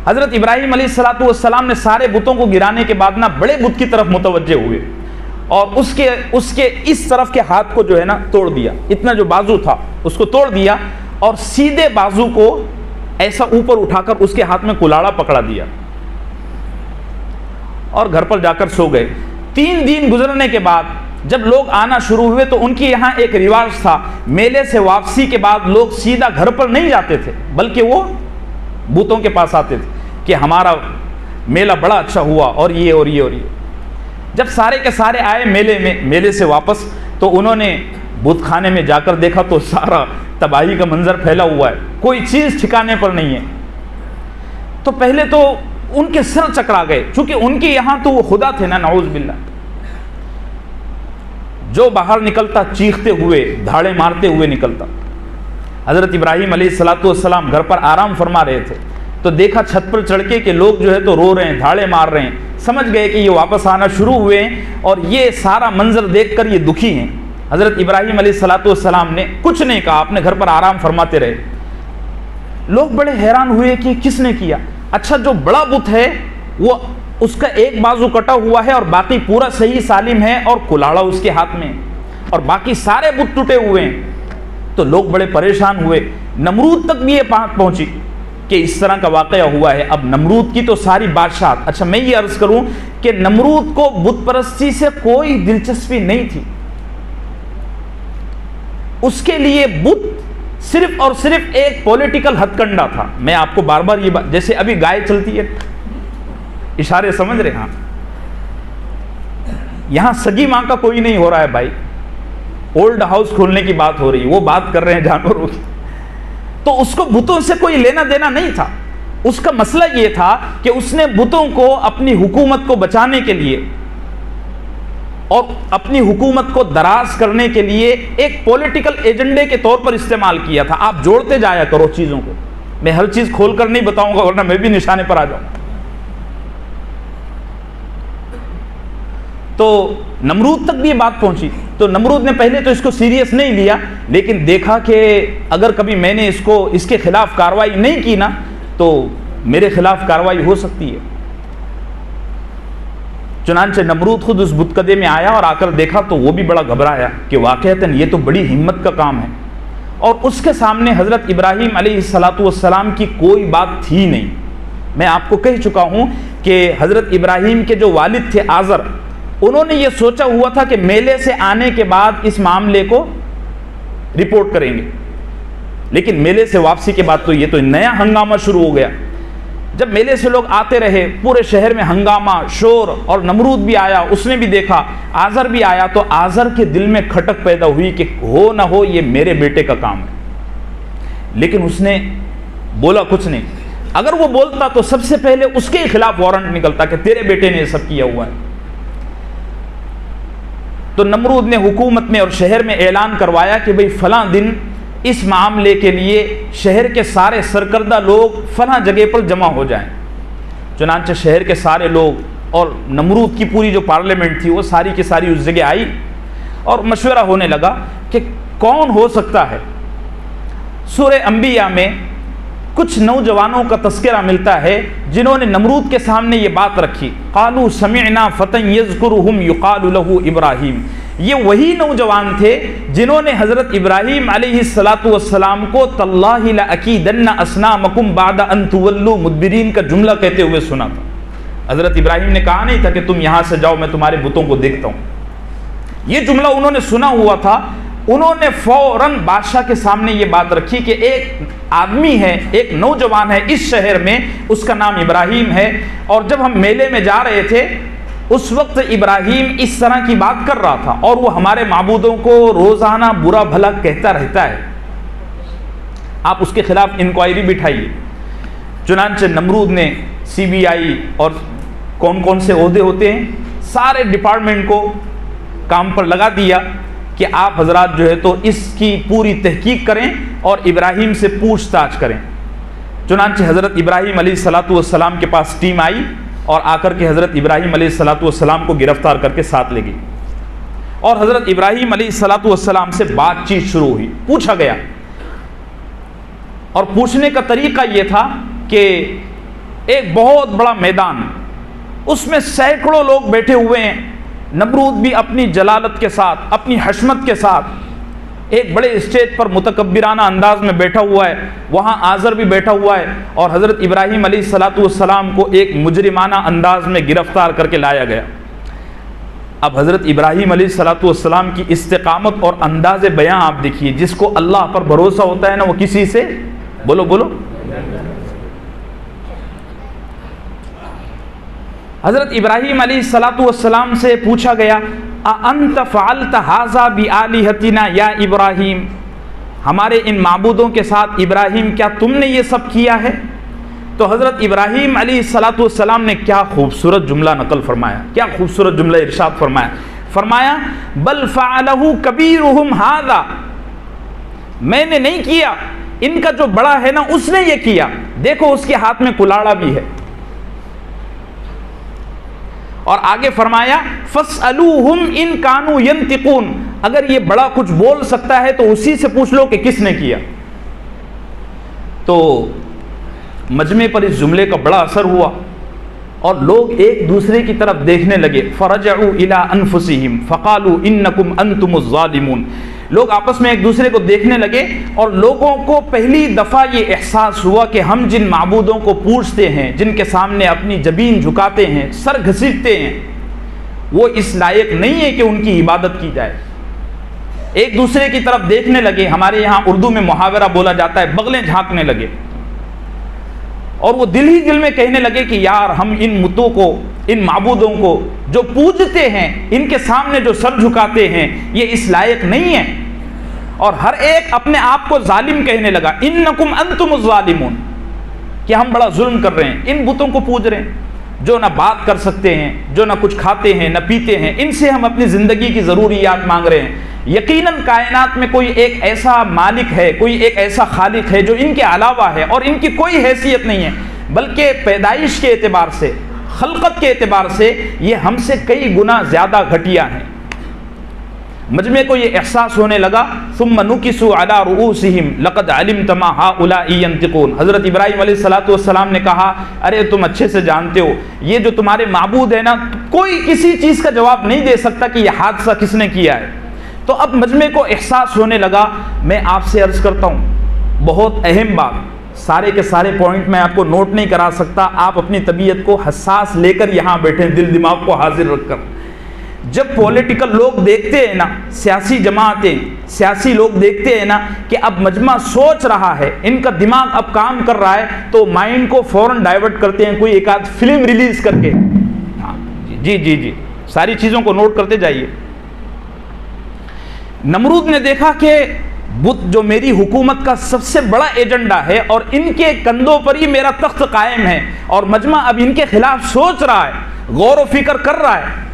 حضرت ابراہیم علیہ السلام نے سارے بتوں کو گرانے کے بعد نا بڑے بت کی طرف متوجہ ہوئے، اور اس کے اس طرف کے ہاتھ کو جو ہے نا توڑ دیا، اتنا جو بازو تھا اس کو توڑ دیا، اور سیدھے بازو کو ایسا اوپر اٹھا کر اس کے ہاتھ میں کلاڑا پکڑا دیا، اور گھر پر جا کر سو گئے۔ 3 دن گزرنے کے بعد جب لوگ آنا شروع ہوئے تو ان کے یہاں ایک رواج تھا، میلے سے واپسی کے بعد لوگ سیدھا گھر پر نہیں جاتے تھے، بلکہ وہ بتوں کے پاس آتے تھے کہ ہمارا میلہ بڑا اچھا ہوا، اور یہ اور یہ اور یہ۔ جب سارے کے سارے آئے میلے سے واپس، تو انہوں نے بت خانے میں جا کر دیکھا تو سارا تباہی کا منظر پھیلا ہوا ہے، کوئی چیز ٹھکانے پر نہیں ہے۔ تو پہلے تو ان کے سر چکرا گئے، چونکہ ان کے یہاں تو وہ خدا تھے نا، نعوذ باللہ۔ جو باہر نکلتا چیختے ہوئے، دھاڑے مارتے ہوئے نکلتا۔ حضرت ابراہیم علیہ السلام گھر پر آرام فرما رہے تھے، تو دیکھا چھت پر چڑھ کے کہ لوگ جو ہے تو رو رہے ہیں، دھاڑے مار رہے ہیں، سمجھ گئے کہ یہ واپس آنا شروع ہوئے ہیں، اور یہ سارا منظر دیکھ کر یہ دکھی ہیں۔ حضرت ابراہیم علیہ السلام نے کچھ نہیں کہا، اپنے گھر پر آرام فرماتے رہے۔ لوگ بڑے حیران ہوئے کہ کس نے کیا؟ اچھا جو بڑا بت ہے وہ اس کا ایک بازو کٹا ہوا ہے اور باقی پورا صحیح سالم ہے، اور کلاڑا اس کے ہاتھ میں، اور باقی سارے بت ٹوٹے ہوئے ہیں۔ تو لوگ بڑے پریشان ہوئے، نمرود تک بھی یہ بات پہنچی کہ اس طرح کا واقعہ ہوا ہے۔ اب نمرود کی تو ساری بادشاہت، اچھا میں یہ عرض کروں کہ نمرود کو بت پرستی سے کوئی دلچسپی نہیں تھی، اس کے لیے بت صرف اور صرف ایک پولیٹیکل ہتھ کنڈا تھا۔ میں آپ کو بار بار یہ بات، جیسے ابھی گائے چلتی ہے، اشارے سمجھ رہے ہیں؟ ہاں، یہاں سگی ماں کا کوئی نہیں ہو رہا ہے بھائی، اولڈ ہاؤس کھولنے کی بات ہو رہی ہے، وہ بات کر رہے ہیں جانوروں کی۔ تو اس کو بتوں سے کوئی لینا دینا نہیں تھا، اس کا مسئلہ یہ تھا کہ اس نے بتوں کو اپنی حکومت کو بچانے کے لیے اور اپنی حکومت کو دراز کرنے کے لیے ایک پولیٹیکل ایجنڈے کے طور پر استعمال کیا تھا۔ آپ جوڑتے جایا کرو چیزوں کو، میں ہر چیز کھول کر نہیں بتاؤں گا ورنہ میں بھی نشانے پر آ جاؤں۔ تو نمرود تک بھی یہ بات پہنچی، تو نمرود نے پہلے تو اس کو سیریس نہیں لیا، لیکن دیکھا کہ اگر کبھی میں نے اس کے خلاف کارروائی نہیں کی نا تو میرے خلاف کارروائی ہو سکتی ہے۔ چنانچہ نمرود خود اس بتکدے میں آیا اور آ کر دیکھا تو وہ بھی بڑا گھبرایا کہ واقعتاً یہ تو بڑی ہمت کا کام ہے، اور اس کے سامنے حضرت ابراہیم علیہ السلام کی کوئی بات تھی نہیں۔ میں آپ کو کہہ چکا ہوں کہ حضرت ابراہیم کے جو والد تھے آزر، انہوں نے یہ سوچا ہوا تھا کہ میلے سے آنے کے بعد اس معاملے کو رپورٹ کریں گے، لیکن میلے سے واپسی کے بعد تو یہ تو نیا ہنگامہ شروع ہو گیا۔ جب میلے سے لوگ آتے رہے، پورے شہر میں ہنگامہ، شور، اور نمرود بھی آیا، اس نے بھی دیکھا، آزر بھی آیا، تو آزر کے دل میں کھٹک پیدا ہوئی کہ ہو نہ ہو یہ میرے بیٹے کا کام ہے، لیکن اس نے بولا کچھ نہیں۔ اگر وہ بولتا تو سب سے پہلے اس کے خلاف وارنٹ نکلتا کہ تیرے بیٹے نے یہ سب کیا ہوا ہے۔ تو نمرود نے حکومت میں اور شہر میں اعلان کروایا کہ بھئی فلاں دن اس معاملے کے لیے شہر کے سارے سرکردہ لوگ فلاں جگہ پر جمع ہو جائیں۔ چنانچہ شہر کے سارے لوگ اور نمرود کی پوری جو پارلیمنٹ تھی وہ ساری کی ساری اس جگہ آئی، اور مشورہ ہونے لگا کہ کون ہو سکتا ہے۔ سورہ انبیاء میں کچھ نوجوانوں کا تذکرہ ملتا ہے جنہوں نے نمرود کے سامنے یہ بات رکھی، قالوا سمعنا فتى يذكرهم يقال له ابراہیم۔ یہ وہی نوجوان تھے جنہوں نے حضرت ابراہیم علیہ السلام کو تاللہ لأکیدن اصنامکم بعد ان تولوا مدبرین کا جملہ کہتے ہوئے سنا تھا۔ حضرت ابراہیم نے کہا نہیں تھا کہ تم یہاں سے جاؤ میں تمہارے بتوں کو دیکھتا ہوں، یہ جملہ انہوں نے سنا ہوا تھا۔ انہوں نے فوراً بادشاہ کے سامنے یہ بات رکھی کہ ایک آدمی ہے، ایک نوجوان ہے اس شہر میں، اس کا نام ابراہیم ہے، اور جب ہم میلے میں جا رہے تھے اس وقت ابراہیم اس طرح کی بات کر رہا تھا، اور وہ ہمارے معبودوں کو روزانہ برا بھلا کہتا رہتا ہے، آپ اس کے خلاف انکوائری بٹھائیے۔ چنانچہ نمرود نے سی بی آئی اور کون کون سے عہدے ہوتے ہیں سارے ڈپارٹمنٹ کو کام پر لگا دیا کہ آپ حضرات جو ہے تو اس کی پوری تحقیق کریں اور ابراہیم سے پوچھ تاچھ کریں۔ چنانچہ حضرت ابراہیم علیہ السلام کے پاس ٹیم آئی اور آ کر کے حضرت ابراہیم علیہ السلام کو گرفتار کر کے ساتھ لے گئی، اور حضرت ابراہیم علیہ السلام سے بات چیت شروع ہوئی، پوچھا گیا، اور پوچھنے کا طریقہ یہ تھا کہ ایک بہت بڑا میدان، اس میں سینکڑوں لوگ بیٹھے ہوئے ہیں، نمرود بھی اپنی جلالت کے ساتھ، اپنی حشمت کے ساتھ ایک بڑے اسٹیج پر متکبرانہ انداز میں بیٹھا ہوا ہے، وہاں آزر بھی بیٹھا ہوا ہے، اور حضرت ابراہیم علیہ السلام کو ایک مجرمانہ انداز میں گرفتار کر کے لایا گیا۔ اب حضرت ابراہیم علیہ السلام کی استقامت اور انداز بیان آپ دیکھیے، جس کو اللہ پر بھروسہ ہوتا ہے نا وہ کسی سے بولو حضرت ابراہیم علیہ السلام سے پوچھا گیا، اَأَنْتَ فَعَلْتَ هَذَا بِآلِهَتِنَا یا ابراہیم، ہمارے ان معبودوں کے ساتھ ابراہیم کیا تم نے یہ سب کیا ہے؟ تو حضرت ابراہیم علیہ السلام نے کیا خوبصورت جملہ نقل فرمایا، کیا خوبصورت جملہ ارشاد فرمایا بل فعلہ کبیرہم ھذا، میں نے نہیں کیا، ان کا جو بڑا ہے نا اس نے یہ کیا، دیکھو اس کے ہاتھ میں کلاڑا بھی ہے۔ اور آگے فرمایا فاسألوہم ان کانوا ینطقون، اگر یہ بڑا کچھ بول سکتا ہے تو اسی سے پوچھ لو کہ کس نے کیا۔ تو مجمع پر اس جملے کا بڑا اثر ہوا، اور لوگ ایک دوسرے کی طرف دیکھنے لگے، فرجعوا الی انفسہم فقالوا انکم انتم الظالمون، لوگ آپس میں ایک دوسرے کو دیکھنے لگے، اور لوگوں کو پہلی دفعہ یہ احساس ہوا کہ ہم جن معبودوں کو پوجتے ہیں، جن کے سامنے اپنی جبین جھکاتے ہیں، سر گھسیٹتے ہیں، وہ اس لائق نہیں ہے کہ ان کی عبادت کی جائے۔ ایک دوسرے کی طرف دیکھنے لگے، ہمارے یہاں اردو میں محاورہ بولا جاتا ہے بغلیں جھانکنے لگے، اور وہ دل ہی دل میں کہنے لگے کہ یار ہم ان متوں کو، ان معبودوں کو جو پوجتے ہیں، ان کے سامنے جو سر جھکاتے ہیں، یہ اس لائق نہیں ہے۔ اور ہر ایک اپنے آپ کو ظالم کہنے لگا، انکم انتم الظالمون، کہ ہم بڑا ظلم کر رہے ہیں، ان بتوں کو پوج رہے ہیں جو نہ بات کر سکتے ہیں، جو نہ کچھ کھاتے ہیں نہ پیتے ہیں، ان سے ہم اپنی زندگی کی ضروریات مانگ رہے ہیں۔ یقیناً کائنات میں کوئی ایک ایسا مالک ہے، کوئی ایک ایسا خالق ہے جو ان کے علاوہ ہے، اور ان کی کوئی حیثیت نہیں ہے، بلکہ پیدائش کے اعتبار سے، خلقت کے اعتبار سے یہ ہم سے کئی گنا زیادہ گھٹیا ہیں۔ مجمع کو یہ احساس ہونے لگا، ثم نکسوا علی رؤوسہم لقد علمت ما ہؤلاء ینطقون، حضرت ابراہیم علیہ السلام نے کہا ارے تم اچھے سے جانتے ہو یہ جو تمہارے معبود ہے نا، کوئی کسی چیز کا جواب نہیں دے سکتا کہ یہ حادثہ کس نے کیا ہے۔ تو اب مجمع کو احساس ہونے لگا۔ میں آپ سے عرض کرتا ہوں بہت اہم بات، سارے کے سارے پوائنٹ میں آپ کو نوٹ نہیں کرا سکتا، آپ اپنی طبیعت کو حساس لے کر یہاں بیٹھیں، دل دماغ کو حاضر رکھ کر۔ جب پولیٹیکل لوگ دیکھتے ہیں نا، سیاسی جماعتیں، سیاسی لوگ دیکھتے ہیں نا کہ اب مجمع سوچ رہا ہے، ان کا دماغ اب کام کر رہا ہے، تو مائنڈ کو فوراً ڈائیورٹ کرتے ہیں کوئی ایک آدھ فلم ریلیز کر کے. جی ساری چیزوں کو نوٹ کرتے جائیے. نمرود نے دیکھا کہ بت جو میری حکومت کا سب سے بڑا ایجنڈا ہے اور ان کے کندھوں پر ہی میرا تخت قائم ہے، اور مجمع اب ان کے خلاف سوچ رہا ہے، غور و فکر کر رہا ہے.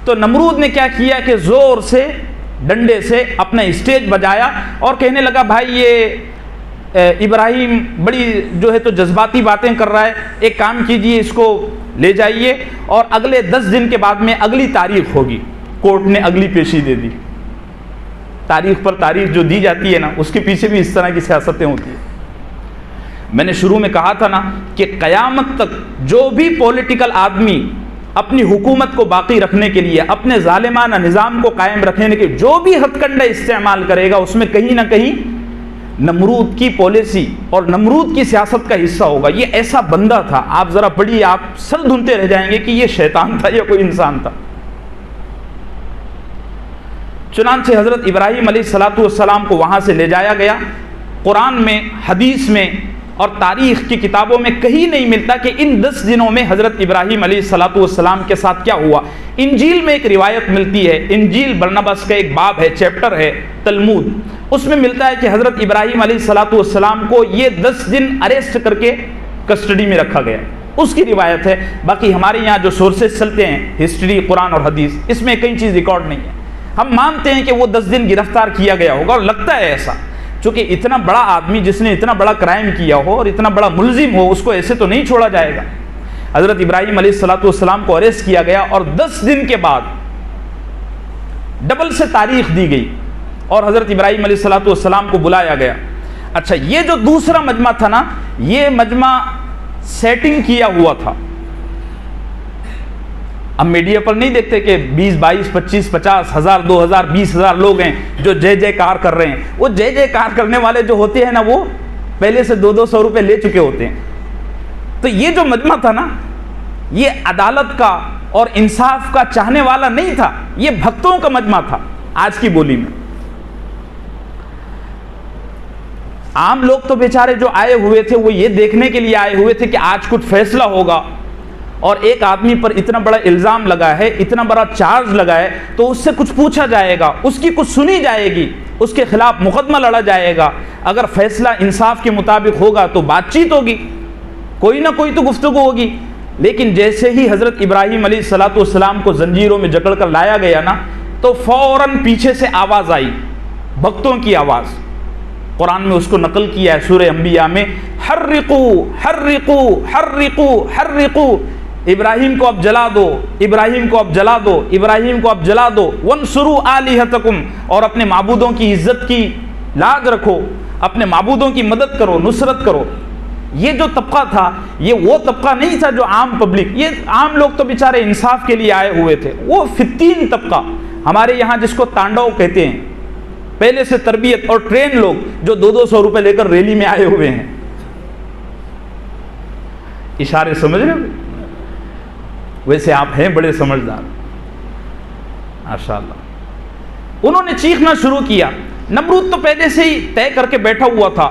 تو نمرود نے کیا کیا کہ زور سے ڈنڈے سے اپنا اسٹیج بجایا اور کہنے لگا بھائی یہ ابراہیم بڑی جو ہے تو جذباتی باتیں کر رہا ہے، ایک کام کیجئے اس کو لے جائیے اور اگلے 10 دن کے بعد میں اگلی تاریخ ہوگی. کورٹ نے اگلی پیشی دے دی. تاریخ پر تاریخ جو دی جاتی ہے نا، اس کے پیچھے بھی اس طرح کی سیاستیں ہوتی ہیں. میں نے شروع میں کہا تھا نا کہ قیامت تک جو بھی پولیٹیکل آدمی اپنی حکومت کو باقی رکھنے کے لیے، اپنے ظالمانہ نظام کو قائم رکھنے کے جو بھی ہتھ کنڈے استعمال کرے گا، اس میں کہیں نہ کہیں نمرود کی پالیسی اور نمرود کی سیاست کا حصہ ہوگا. یہ ایسا بندہ تھا، آپ ذرا پڑھیے، آپ سر دھنتے رہ جائیں گے کہ یہ شیطان تھا یا کوئی انسان تھا. چنانچہ حضرت ابراہیم علیہ السلام کو وہاں سے لے جایا گیا. قرآن میں، حدیث میں اور تاریخ کی کتابوں میں کہیں نہیں ملتا کہ ان 10 دنوں میں حضرت ابراہیم علیہ السلام کے ساتھ کیا ہوا. انجیل میں ایک روایت ملتی ہے، انجیل برنباس کا ایک باب ہے، چیپٹر ہے تلمود، اس میں ملتا ہے کہ حضرت ابراہیم علیہ السلام کو یہ 10 دن اریسٹ کر کے کسٹڈی میں رکھا گیا. اس کی روایت ہے. باقی ہمارے یہاں جو سورسز چلتے ہیں، ہسٹری، قرآن اور حدیث، اس میں کئی چیز ریکارڈ نہیں ہے. ہم مانتے ہیں کہ وہ 10 دن گرفتار کیا گیا ہوگا، اور لگتا ہے ایسا، چونکہ اتنا بڑا آدمی جس نے اتنا بڑا کرائم کیا ہو اور اتنا بڑا ملزم ہو، اس کو ایسے تو نہیں چھوڑا جائے گا. حضرت ابراہیم علیہ السلام کو اریسٹ کیا گیا اور 10 دن کے بعد ڈبل سے تاریخ دی گئی اور حضرت ابراہیم علیہ السلام کو بلایا گیا. اچھا، یہ جو دوسرا مجمع تھا نا، یہ مجمع سیٹنگ کیا ہوا تھا. اب میڈیا پر نہیں دیکھتے کہ 20 22 25 50 ہزار 2000 20,000 لوگ ہیں جو جے جے کار کر رہے ہیں. وہ جے جے کار کرنے والے جو ہوتے ہیں نا، وہ پہلے سے 200 روپے لے چکے ہوتے ہیں. تو یہ جو مجمع تھا نا، یہ عدالت کا اور انصاف کا چاہنے والا نہیں تھا، یہ بھکتوں کا مجمع تھا. آج کی بولی میں عام لوگ تو بیچارے جو آئے ہوئے تھے، وہ یہ دیکھنے کے لیے آئے ہوئے تھے کہ آج کچھ فیصلہ ہوگا، اور ایک آدمی پر اتنا بڑا الزام لگا ہے، اتنا بڑا چارج لگا ہے، تو اس سے کچھ پوچھا جائے گا، اس کی کچھ سنی جائے گی، اس کے خلاف مقدمہ لڑا جائے گا. اگر فیصلہ انصاف کے مطابق ہوگا تو بات چیت ہوگی، کوئی نہ کوئی تو گفتگو ہوگی. لیکن جیسے ہی حضرت ابراہیم علیہ السلام کو زنجیروں میں جکڑ کر لایا گیا نا، تو فوراً پیچھے سے آواز آئی، بھکتوں کی آواز. قرآن میں اس کو نقل کیا ہے سورہ انبیاء میں، حرقو حرقو حرقو حرقو، ابراہیم کو اب جلا دو، ابراہیم کو اب جلا دو، ابراہیم کو اب جلا دو. وانصروا آلہتکم، اور اپنے معبودوں کی عزت کی لاج رکھو، اپنے معبودوں کی مدد کرو، نصرت کرو. یہ جو طبقہ تھا، یہ وہ طبقہ نہیں تھا جو عام پبلک، یہ عام لوگ تو بیچارے انصاف کے لیے آئے ہوئے تھے. وہ فتین طبقہ، ہمارے یہاں جس کو تانڈو کہتے ہیں، پہلے سے تربیت اور ٹرین لوگ جو 200 روپے لے کر ریلی میں آئے ہوئے ہیں. اشارے سمجھ رہے ہیں؟ ویسے آپ ہیں بڑے سمجھدار، ماشاءاللہ. انہوں نے چیخنا شروع کیا. نمرود تو پہلے سے ہی طے کر کے بیٹھا ہوا تھا.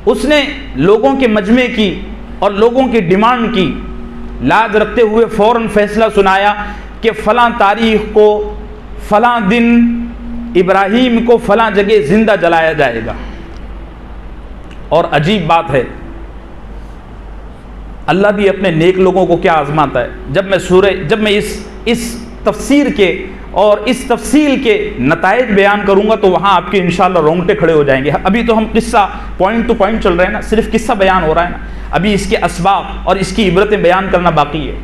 اس نے لوگوں کے مجمع کی اور لوگوں کی ڈیمانڈ کی لاج رکھتے ہوئے فوراً فیصلہ سنایا کہ فلاں تاریخ کو، فلاں دن ابراہیم کو فلاں جگہ زندہ جلایا جائے گا. اور عجیب بات ہے، اللہ بھی اپنے نیک لوگوں کو کیا آزماتا ہے. جب میں اس تفسیر کے اور اس تفصیل کے نتائج بیان کروں گا تو وہاں آپ کے انشاءاللہ رونگٹے کھڑے ہو جائیں گے. ابھی تو ہم قصہ پوائنٹ ٹو پوائنٹ چل رہے ہیں نا، صرف قصہ بیان ہو رہا ہے نا. ابھی اس کے اسباب اور اس کی عبرتیں بیان کرنا باقی ہے.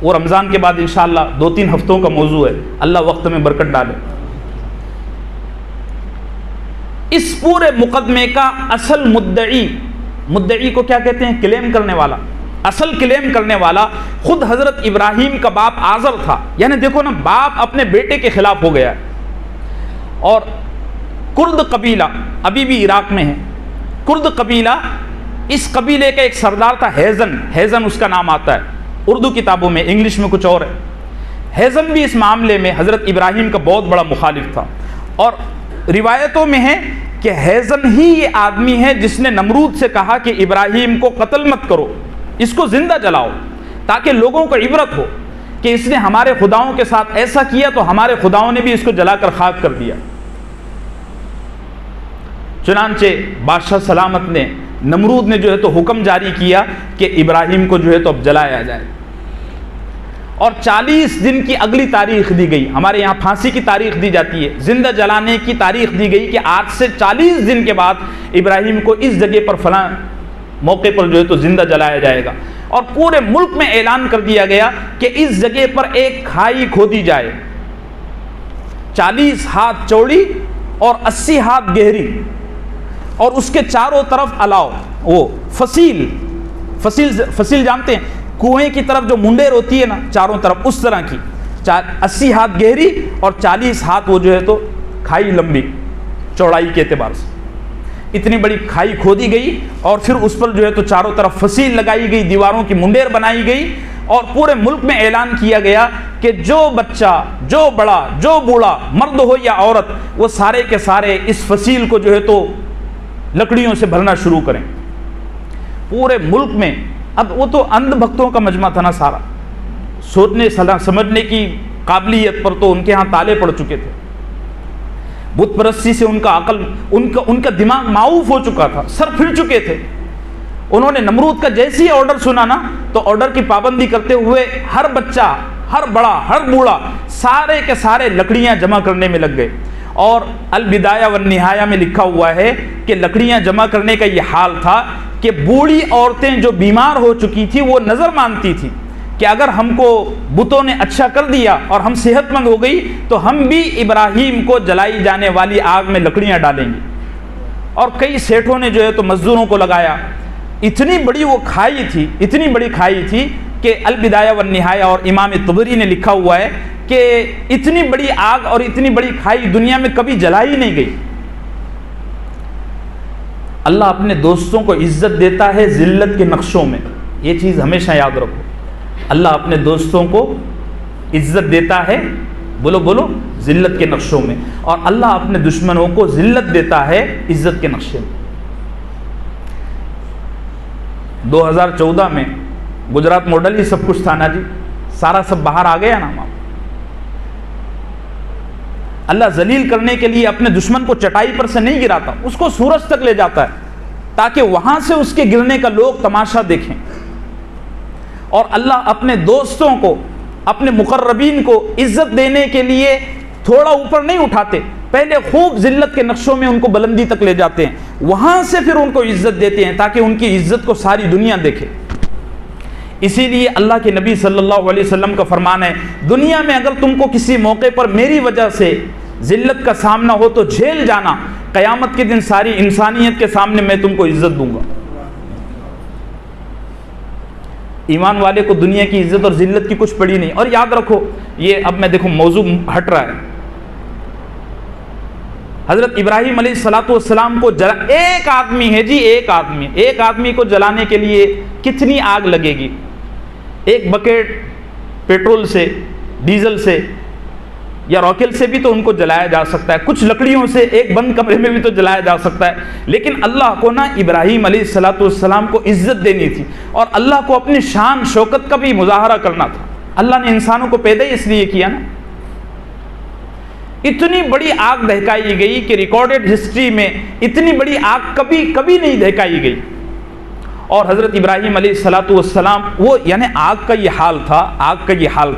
وہ رمضان کے بعد انشاءاللہ 2-3 ہفتوں کا موضوع ہے. اللہ وقت میں برکت ڈالے. اس پورے مقدمے کا اصل مدعی کو کیا کہتے ہیں؟ کلیم کرنے والا. اصل کلیم کرنے والا خود حضرت ابراہیم کا باپ آزر تھا. یعنی دیکھو نا، باپ اپنے بیٹے کے خلاف ہو گیا. اور کرد قبیلہ ابھی بھی عراق میں ہے. کرد قبیلہ، اس قبیلے کا ایک سردار تھا، ہیزن اس کا نام آتا ہے. اردو کتابوں میں، انگلش میں کچھ اور ہے. ہیزم بھی اس معاملے میں حضرت ابراہیم کا بہت بڑا مخالف تھا، اور روایتوں میں ہے کہ ہیزم ہی یہ آدمی ہے جس نے نمرود سے کہا کہ ابراہیم کو قتل مت کرو، اس کو زندہ جلاؤ، تاکہ لوگوں کو عبرت ہو کہ اس نے ہمارے خداؤں کے ساتھ ایسا کیا تو ہمارے خداؤں نے بھی اس کو جلا کر خاک کر دیا۔ چنانچہ بادشاہ سلامت نے، نمرود نے جو ہے تو حکم جاری کیا کہ ابراہیم کو جو ہے تو اب جلایا جائے، اور 40 دن کی اگلی تاریخ دی گئی۔ ہمارے یہاں پھانسی کی تاریخ دی جاتی ہے، زندہ جلانے کی تاریخ دی گئی کہ آج سے 40 دن کے بعد ابراہیم کو اس جگہ پر فلاں موقع پر جو ہے تو زندہ جلایا جائے گا، اور پورے ملک میں اعلان کر دیا گیا کہ اس جگہ پر ایک کھائی کھودی جائے، 40 ہاتھ چوڑی اور 80 ہاتھ گہری، اور اس کے چاروں طرف الاؤ، وہ فصیل جانتے ہیں، کنویں کی طرف جو منڈیر ہوتی ہے نا چاروں طرف، اس طرح کی 80 ہاتھ گہری اور 40 ہاتھ وہ جو ہے تو کھائی لمبی چوڑائی کے اعتبار سے، اتنی بڑی کھائی کھودی گئی، اور پھر اس پر جو ہے تو چاروں طرف فصیل لگائی گئی، دیواروں کی منڈیر بنائی گئی، اور پورے ملک میں اعلان کیا گیا کہ جو بچہ، جو بڑا، جو بوڑھا، مرد ہو یا عورت، وہ سارے کے سارے اس فصیل کو جو ہے تو لکڑیوں سے بھرنا شروع کریں۔ پورے ملک میں، اب وہ تو اندھ بھکتوں کا مجمع تھا نا سارا، سوچنے سمجھنے کی قابلیت پر تو ان کے ہاں تالے پڑ چکے تھے، بت پرستی سے ان کا عقل، ان کا دماغ معوف ہو چکا تھا، سر پھر چکے تھے۔ انہوں نے نمرود کا جیسی آرڈر سنا نا تو آرڈر کی پابندی کرتے ہوئے ہر بچہ، ہر بڑا، ہر بوڑھا، سارے کے سارے لکڑیاں جمع کرنے میں لگ گئے، اور البدایہ والنہایہ میں لکھا ہوا ہے کہ لکڑیاں جمع کرنے کا یہ حال تھا کہ بوڑھی عورتیں جو بیمار ہو چکی تھی وہ نظر مانتی تھی کہ اگر ہم کو بتوں نے اچھا کر دیا اور ہم صحت مند ہو گئی تو ہم بھی ابراہیم کو جلائی جانے والی آگ میں لکڑیاں ڈالیں گے، اور کئی سیٹھوں نے جو ہے تو مزدوروں کو لگایا۔ اتنی بڑی وہ کھائی تھی، اتنی بڑی کھائی تھی کہ البدایہ والنہایہ اور امام طبری نے لکھا ہوا ہے کہ اتنی بڑی آگ اور اتنی بڑی کھائی دنیا میں کبھی جلائی نہیں گئی۔ اللہ اپنے دوستوں کو عزت دیتا ہے ذلت کے نقشوں میں، یہ چیز ہمیشہ یاد رکھو، اللہ اپنے دوستوں کو عزت دیتا ہے، بولو ذلت کے نقشوں میں، اور اللہ اپنے دشمنوں کو ذلت دیتا ہے عزت کے نقشے میں۔ 2014 میں گجرات ماڈل ہی سب کچھ تھا نا جی، سارا سب باہر آ گیا نا۔ اللہ ذلیل کرنے کے لیے اپنے دشمن کو چٹائی پر سے نہیں گراتا، اس کو سورج تک لے جاتا ہے تاکہ وہاں سے اس کے گرنے کا لوگ تماشا دیکھیں، اور اللہ اپنے دوستوں کو، اپنے مقربین کو عزت دینے کے لیے تھوڑا اوپر نہیں اٹھاتے، پہلے خوب ذلت کے نقشوں میں ان کو بلندی تک لے جاتے ہیں، وہاں سے پھر ان کو عزت دیتے ہیں تاکہ ان کی عزت کو ساری دنیا دیکھے۔ اسی لیے اللہ کے نبی صلی اللہ علیہ وسلم کا فرمان ہے، دنیا میں اگر تم کو کسی موقع پر میری وجہ سے ذلت کا سامنا ہو تو جھیل جانا، قیامت کے دن ساری انسانیت کے سامنے میں تم کو عزت دوں گا۔ ایمان والے کو دنیا کی عزت اور ذلت کی کچھ پڑی نہیں۔ اور یاد رکھو، یہ اب میں دیکھو موضوع ہٹ رہا ہے، حضرت ابراہیم علیہ السلام کو ایک آدمی ہے جی، ایک آدمی کو جلانے کے لیے کتنی آگ لگے گی؟ ایک بکیٹ پیٹرول سے، ڈیزل سے یا راکل سے بھی تو ان کو جلایا جا سکتا ہے، کچھ لکڑیوں سے ایک بند کمرے میں بھی تو جلایا جا سکتا ہے، لیکن اللہ کو نا ابراہیم علیہ السلام کو عزت دینی تھی، اور اللہ کو اپنی شان شوکت کا بھی مظاہرہ کرنا تھا۔ اللہ نے انسانوں کو پیدا ہی اس لیے کیا نا۔ اتنی بڑی آگ دہکائی گئی کہ ریکارڈڈ ہسٹری میں اتنی بڑی آگ کبھی نہیں دہکائی گئی، اور حضرت ابراہیم علیہ السلام وہ یعنی آگ کا یہ حال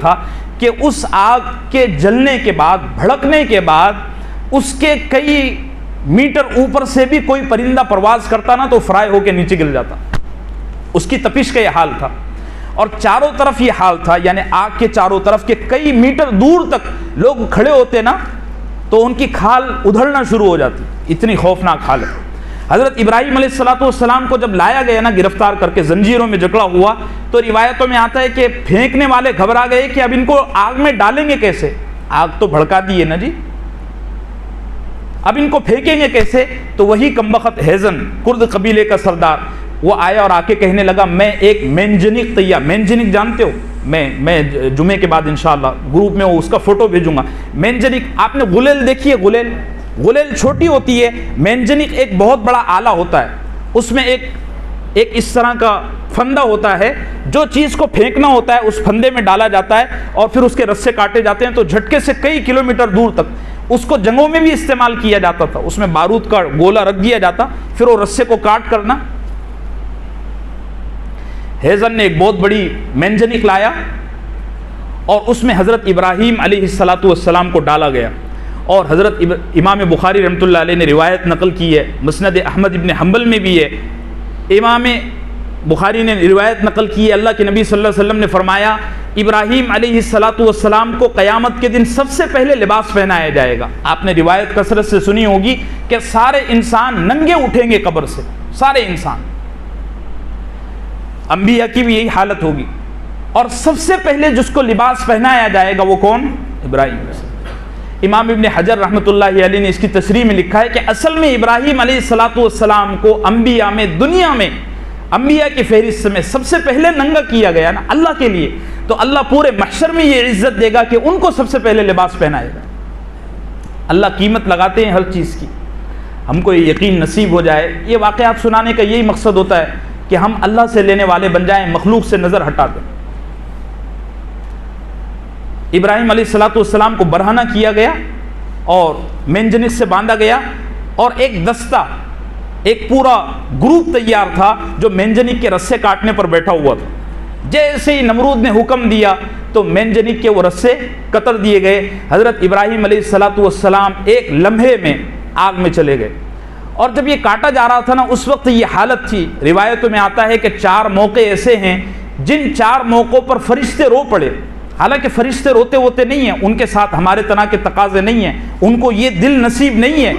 تھا کہ اس آگ کے جلنے کے بعد، بھڑکنے کے بعد، اس کے کئی میٹر اوپر سے بھی کوئی پرندہ پرواز کرتا نا تو فرائی ہو کے نیچے گر جاتا، اس کی تپش کا یہ حال تھا۔ اور چاروں طرف یہ حال تھا، یعنی آگ کے چاروں طرف کے کئی میٹر دور تک لوگ کھڑے ہوتے نا تو ان کی کھال ادھڑنا شروع ہو جاتی، اتنی خوفناک حال ہے۔ حضرت ابراہیم علیہ السلام کو جب لایا گیا نا گرفتار کر کے، زنجیروں میں جکڑا ہوا، تو روایتوں میں آتا ہے کہ پھینکنے والے گھبرا گئے کہ اب ان کو آگ میں ڈالیں گے کیسے، آگ تو بھڑکا دی ہے نا جی، اب ان کو پھینکیں گے کیسے؟ تو وہی کمبخت ہیزن، کرد قبیلے کا سردار، وہ آیا اور آ کے کہنے لگا، میں ایک مینجنک طیار، مینجنک جانتے ہو، میں جمعے کے بعد انشاءاللہ گروپ میں اس کا فوٹو بھیجوں گا. مینجنک آپ نے غلیل دیکھی ہے؟ غلیل چھوٹی ہوتی ہے. مینجنک ایک بہت بڑا آلہ ہوتا ہے, اس میں ایک اس طرح کا پھندا ہوتا ہے, جو چیز کو پھینکنا ہوتا ہے اس پھندے میں ڈالا جاتا ہے اور پھر اس کے رسے کاٹے جاتے ہیں, تو جھٹکے سے کئی کلومیٹر دور تک. اس کو جنگوں میں بھی استعمال کیا جاتا تھا, اس میں بارود کا گولہ رکھ دیا جاتا, پھر وہ رسے کو کاٹ کرنا. ہیزن نے ایک بہت بڑی مینجنک لایا اور اس میں حضرت ابراہیم علیہ السلام کو ڈالا گیا, اور حضرت امام بخاری رحمۃ اللہ علیہ نے روایت نقل کی ہے, مسند احمد ابن حنبل میں بھی ہے. امام بخاری نے روایت نقل کی ہے, اللہ کے نبی صلی اللہ علیہ وسلم نے فرمایا ابراہیم علیہ السلام کو قیامت کے دن سب سے پہلے لباس پہنایا جائے گا. آپ نے روایت کثرت سے سنی ہوگی کہ سارے انسان ننگے اٹھیں گے قبر سے, سارے انسان. انبیاء کی بھی یہی حالت ہوگی, اور سب سے پہلے جس کو لباس پہنایا جائے گا وہ کون؟ ابراہیم. امام ابن حجر رحمۃ اللہ علیہ نے اس کی تشریح میں لکھا ہے کہ اصل میں ابراہیم علیہ السلام کو انبیاء میں, دنیا میں انبیاء کی فہرست میں سب سے پہلے ننگا کیا گیا نا اللہ کے لیے, تو اللہ پورے محشر میں یہ عزت دے گا کہ ان کو سب سے پہلے لباس پہنائے گا. اللہ قیمت لگاتے ہیں ہر چیز کی. ہم کو یہ یقین نصیب ہو جائے. یہ واقعات سنانے کا یہی مقصد ہوتا ہے کہ ہم اللہ سے لینے والے بن جائیں, مخلوق سے نظر ہٹا دیں. ابراہیم علیہ السلام کو برہنہ کیا گیا اور مینجنک سے باندھا گیا, اور ایک دستہ, ایک پورا گروپ تیار تھا جو مینجنک کے رسے کاٹنے پر بیٹھا ہوا تھا. جیسے ہی نمرود نے حکم دیا تو مینجنک کے وہ رسے قطر دیے گئے. حضرت ابراہیم علیہ السلام ایک لمحے میں آگ میں چلے گئے, اور جب یہ کاٹا جا رہا تھا نا اس وقت یہ حالت تھی. روایتوں میں آتا ہے کہ 4 موقع ایسے ہیں جن 4 موقعوں پر فرشتے رو پڑے. حالانکہ فرشتے روتے ہوتے نہیں ہیں, ان کے ساتھ ہمارے طرح کے تقاضے نہیں ہیں, ان کو یہ دل نصیب نہیں ہے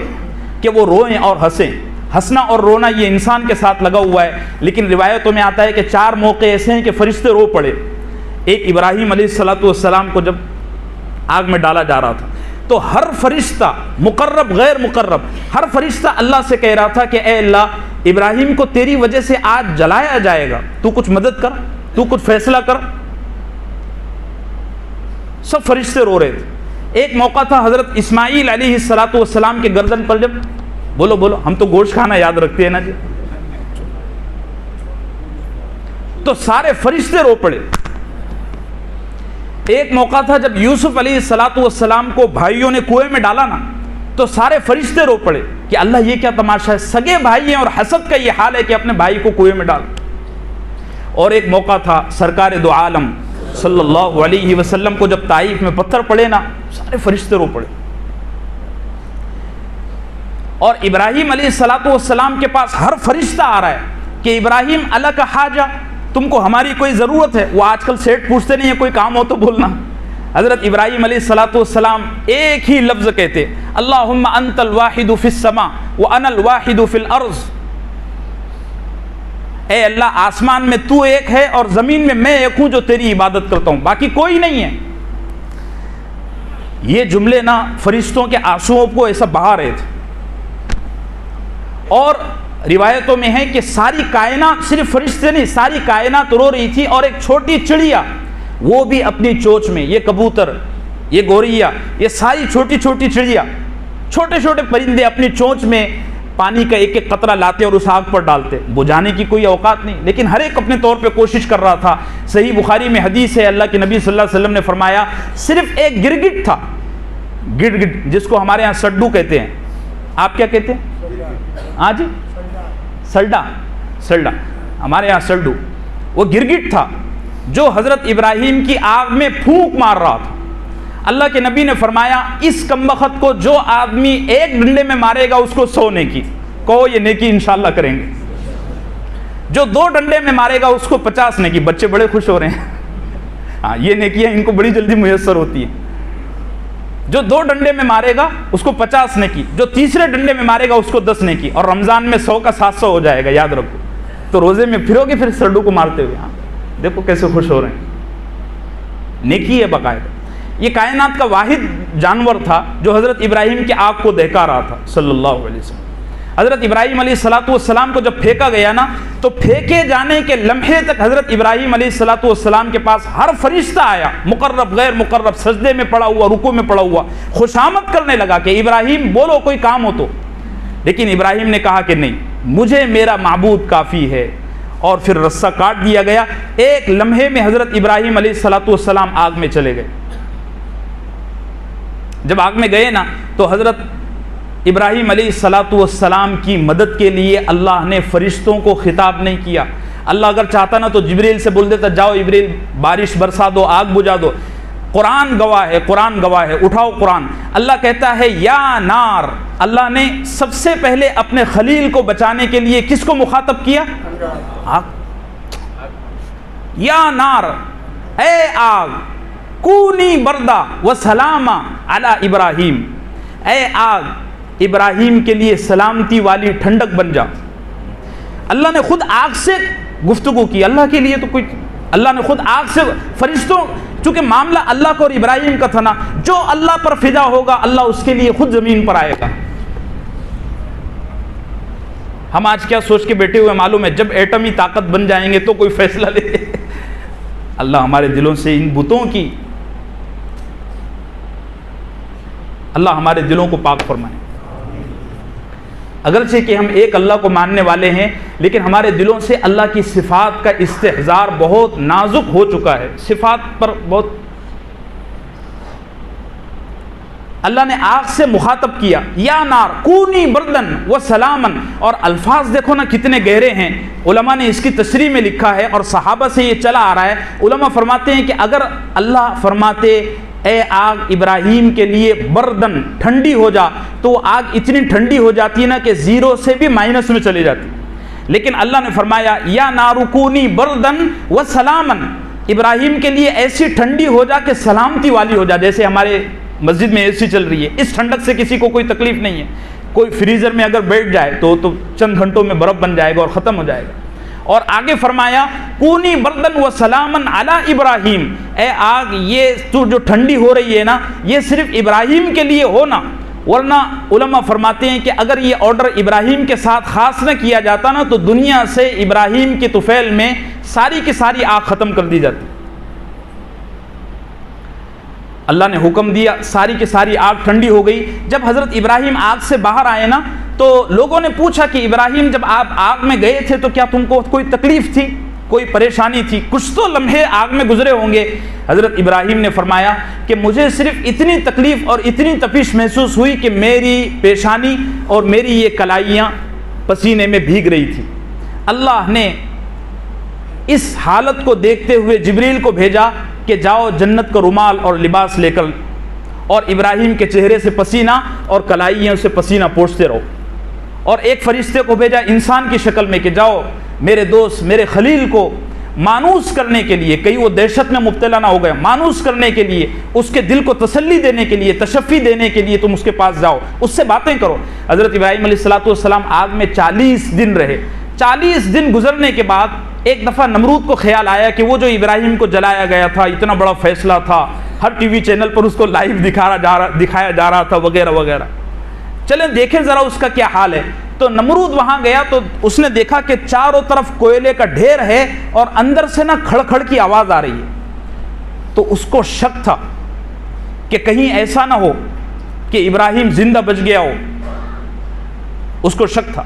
کہ وہ روئیں اور ہنسیں. ہنسنا اور رونا یہ انسان کے ساتھ لگا ہوا ہے, لیکن روایتوں میں آتا ہے کہ 4 موقع ایسے ہیں کہ فرشتے رو پڑے. ایک ابراہیم علیہ السلام کو جب آگ میں ڈالا جا رہا تھا تو ہر فرشتہ, مقرب غیر مقرب, ہر فرشتہ اللہ سے کہہ رہا تھا کہ اے اللہ, ابراہیم کو تیری وجہ سے آج جلایا جائے گا, تو کچھ مدد کر, تو کچھ فیصلہ کر. سب فرشتے رو رہے تھے. ایک موقع تھا حضرت اسماعیل علیہ السلام کے گردن پر جب, بولو ہم تو گوشت کھانا یاد رکھتے ہیں نا جی, تو سارے فرشتے رو پڑے. ایک موقع تھا جب یوسف علیہ السلام کو بھائیوں نے کنویں میں ڈالا نا, تو سارے فرشتے رو پڑے کہ اللہ یہ کیا تماشا ہے, سگے بھائی ہیں اور حسد کا یہ حال ہے کہ اپنے بھائی کو کنویں میں ڈال. اور ایک موقع تھا سرکار دو عالم صلی اللہ علیہ وسلم کو جب طائف میں پتھر پڑے نا, سارے فرشتے رو پڑے. اور ابراہیم علیہ السلام کے پاس ہر فرشتہ آ رہا ہے کہ ابراہیم اللہ کا حاجہ, تم کو ہماری کوئی ضرورت ہے. وہ آج کل سیٹ پوچھتے نہیں ہیں, کوئی کام ہو تو بولنا. حضرت ابراہیم علیہ السلام ایک ہی لفظ کہتے, اللہم انت الواحد فی السماء وانا الواحد فی الارض. اے اللہ, آسمان میں تو ایک ہے اور زمین میں میں ایک ہوں جو تیری عبادت کرتا ہوں, باقی کوئی نہیں ہے. یہ جملے نا فرشتوں کے آنسوؤں کو ایسا بہا رہے تھے. اور روایتوں میں ہے کہ ساری کائنات, صرف فرشتے نہیں, ساری کائنات رو رہی تھی. اور ایک چھوٹی چڑیا, وہ بھی اپنی چونچ میں, یہ کبوتر, یہ گوریا, یہ ساری چھوٹی چھوٹی چڑیا, چھوٹے چھوٹے پرندے اپنی چونچ میں پانی کا ایک ایک قطرہ لاتے اور اس آگ پر ڈالتے. بجھانے کی کوئی اوقات نہیں, لیکن ہر ایک اپنے طور پہ کوشش کر رہا تھا. صحیح بخاری میں حدیث ہے, اللہ کے نبی صلی اللہ علیہ وسلم نے فرمایا, صرف ایک گرگٹ تھا, گڑگڑ جس کو ہمارے ہاں سڈو کہتے ہیں, آپ کیا کہتے ہیں؟ ہاں جی, سلڈا, ہمارے یہاں سلڈو. وہ گرگٹ تھا جو حضرت ابراہیم کی آگ میں پھونک مار رہا تھا. اللہ کے نبی نے فرمایا, اس کمبخت کو جو آدمی ایک ڈنڈے میں مارے گا اس کو 100 نیکی. کہو یہ نیکی انشاءاللہ کریں گے. جو 2 ڈنڈے میں مارے گا اس کو 50 نیکی. بچے بڑے خوش ہو رہے ہیں. ہاں, یہ نیکیاں ان کو بڑی جلدی میسر ہوتی ہیں. جو 2 ڈنڈے میں مارے گا اس کو 50 نیکی, جو تیسرے ڈنڈے میں مارے گا اس کو 10 نیکی. اور رمضان میں 100 کا 700 ہو جائے گا, یاد رکھو. تو روزے میں پھرو گے پھر سرڈو کو مارتے ہوئے. ہاں دیکھو کیسے خوش ہو رہے ہیں. نیکی ہے باقاعدہ. یہ کائنات کا واحد جانور تھا جو حضرت ابراہیم کی آگ کو دہکا رہا تھا صلی اللہ علیہ وسلم. حضرت ابراہیم علیہ السلام کو جب پھینکا گیا نا تو پھینکے جانے کے لمحے تک حضرت ابراہیم علیہ السلام کے پاس ہر فرشتہ آیا، مقرب غیر مقرب، سجدے میں پڑا ہوا، رکوع میں پڑا ہوا، خوشامد کرنے لگا کہ ابراہیم بولو کوئی کام ہو تو. لیکن ابراہیم نے کہا کہ نہیں، مجھے میرا معبود کافی ہے، اور پھر رسہ کاٹ دیا گیا. ایک لمحے میں حضرت ابراہیم علیہ السلام آگ میں چلے گئے. جب آگ میں گئے نا تو حضرت ابراہیم علیہ السلام کی مدد کے لیے اللہ نے فرشتوں کو خطاب نہیں کیا. اللہ اگر چاہتا نا تو جبریل سے بول دیتا جاؤ جبریل بارش برسا دو، آگ بجھا دو. قرآن گواہ ہے، قرآن گواہ ہے، اٹھاؤ قرآن. اللہ کہتا ہے یا نار. اللہ نے سب سے پہلے اپنے خلیل کو بچانے کے لیے کس کو مخاطب کیا؟ آگ. یا نار، اے آگ، کونی بردہ و سلامہ علی ابراہیم. اے آگ، ابراہیم کے لیے سلامتی والی ٹھنڈک بن جا. اللہ نے خود آگ سے گفتگو کی. اللہ کے لیے تو کوئی، اللہ نے خود آگ سے، فرشتوں، چونکہ معاملہ اللہ کو اور ابراہیم کا تھا نا، جو اللہ پر فدا ہوگا اللہ اس کے لیے خود زمین پر آئے گا. ہم آج کیا سوچ کے بیٹھے ہوئے معلوم ہے، جب ایٹمی طاقت بن جائیں گے تو کوئی فیصلہ لے. اللہ ہمارے دلوں سے ان بتوں کی، اللہ ہمارے دلوں کو پاک فرمائے. اگرچہ کہ ہم ایک اللہ کو ماننے والے ہیں، لیکن ہمارے دلوں سے اللہ کی صفات کا استحضار بہت نازک ہو چکا ہے. صفات پر بہت، اللہ نے آگ سے مخاطب کیا یا نار کونی بردن و سلامن. اور الفاظ دیکھو نا کتنے گہرے ہیں. علماء نے اس کی تشریح میں لکھا ہے اور صحابہ سے یہ چلا آ رہا ہے. علماء فرماتے ہیں کہ اگر اللہ فرماتے اے آگ ابراہیم کے لیے بردن، ٹھنڈی ہو جا، تو وہ آگ اتنی ٹھنڈی ہو جاتی ہے نا کہ زیرو سے بھی مائنس میں چلی جاتی. لیکن اللہ نے فرمایا یا نار کونی بردن و سلامن. ابراہیم کے لیے ایسی ٹھنڈی ہو جا کہ سلامتی والی ہو جا. جیسے ہمارے مسجد میں اے سی چل رہی ہے، اس ٹھنڈک سے کسی کو کوئی تکلیف نہیں ہے. کوئی فریزر میں اگر بیٹھ جائے تو چند گھنٹوں میں برف بن جائے گا اور ختم ہو جائے گا. اور آگے فرمایا کونی بردن و سلامن علی ابراہیم. اے آگ، یہ تو جو ٹھنڈی ہو رہی ہے نا، یہ صرف ابراہیم کے لیے ہو نا. ورنہ علماء فرماتے ہیں کہ اگر یہ آرڈر ابراہیم کے ساتھ خاص نہ کیا جاتا نا تو دنیا سے ابراہیم کے طفیل میں ساری کی ساری آگ ختم کر دی جاتی. اللہ نے حکم دیا، ساری کی ساری آگ ٹھنڈی ہو گئی. جب حضرت ابراہیم آگ سے باہر آئے نا تو لوگوں نے پوچھا کہ ابراہیم جب آپ آگ میں گئے تھے تو کیا تم کو کوئی تکلیف تھی، کوئی پریشانی تھی؟ کچھ تو لمحے آگ میں گزرے ہوں گے. حضرت ابراہیم نے فرمایا کہ مجھے صرف اتنی تکلیف اور اتنی تپش محسوس ہوئی کہ میری پیشانی اور میری یہ کلائیاں پسینے میں بھیگ رہی تھی. اللہ نے اس حالت کو دیکھتے ہوئے جبریل کو بھیجا کہ جاؤ جنت کا رومال اور لباس لے کر اور ابراہیم کے چہرے سے پسینہ اور کلائیوں سے پسینہ پوچھتے رہو. اور ایک فرشتے کو بھیجا انسان کی شکل میں کہ جاؤ میرے دوست، میرے خلیل کو مانوس کرنے کے لیے، کہیں وہ دہشت میں مبتلا نہ ہو گیا، مانوس کرنے کے لیے، اس کے دل کو تسلی دینے کے لیے، تشفی دینے کے لیے تم اس کے پاس جاؤ، اس سے باتیں کرو. حضرت ابراہیم علیہ السلام آگ میں 40 دن رہے. 40 دن گزرنے کے بعد ایک دفعہ نمرود کو خیال آیا کہ وہ جو ابراہیم کو جلایا گیا تھا، اتنا بڑا فیصلہ تھا، ہر ٹی وی چینل پر اس کو لائیو دکھایا جا رہا تھا وغیرہ وغیرہ، چلیں دیکھیں ذرا اس کا کیا حال ہے. تو نمرود وہاں گیا تو اس نے دیکھا کہ چاروں طرف کوئلے کا ڈھیر ہے اور اندر سے نا کھڑ کھڑ کی آواز آ رہی ہے. تو اس کو شک تھا کہ کہیں ایسا نہ ہو کہ ابراہیم زندہ بچ گیا ہو. اس کو شک تھا.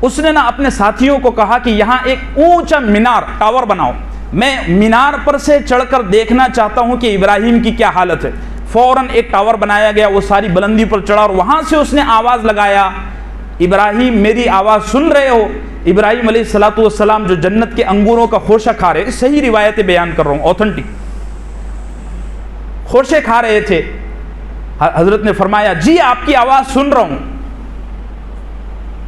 اس نے نا اپنے ساتھیوں کو کہا کہ یہاں ایک اونچا مینار، ٹاور بناؤ، میں مینار پر سے چڑھ کر دیکھنا چاہتا ہوں کہ ابراہیم کی کیا حالت ہے. فوراً ایک ٹاور بنایا گیا، وہ ساری بلندی پر چڑھا اور وہاں سے اس نے آواز لگایا، ابراہیم میری آواز سن رہے ہو؟ ابراہیم علیہ السلام جو جنت کے انگوروں کا خوشہ کھا رہے، صحیح روایتیں بیان کر رہا ہوں، اوتھنٹک خوشے کھا رہے تھے. حضرت نے فرمایا جی آپ کی آواز سن رہا ہوں.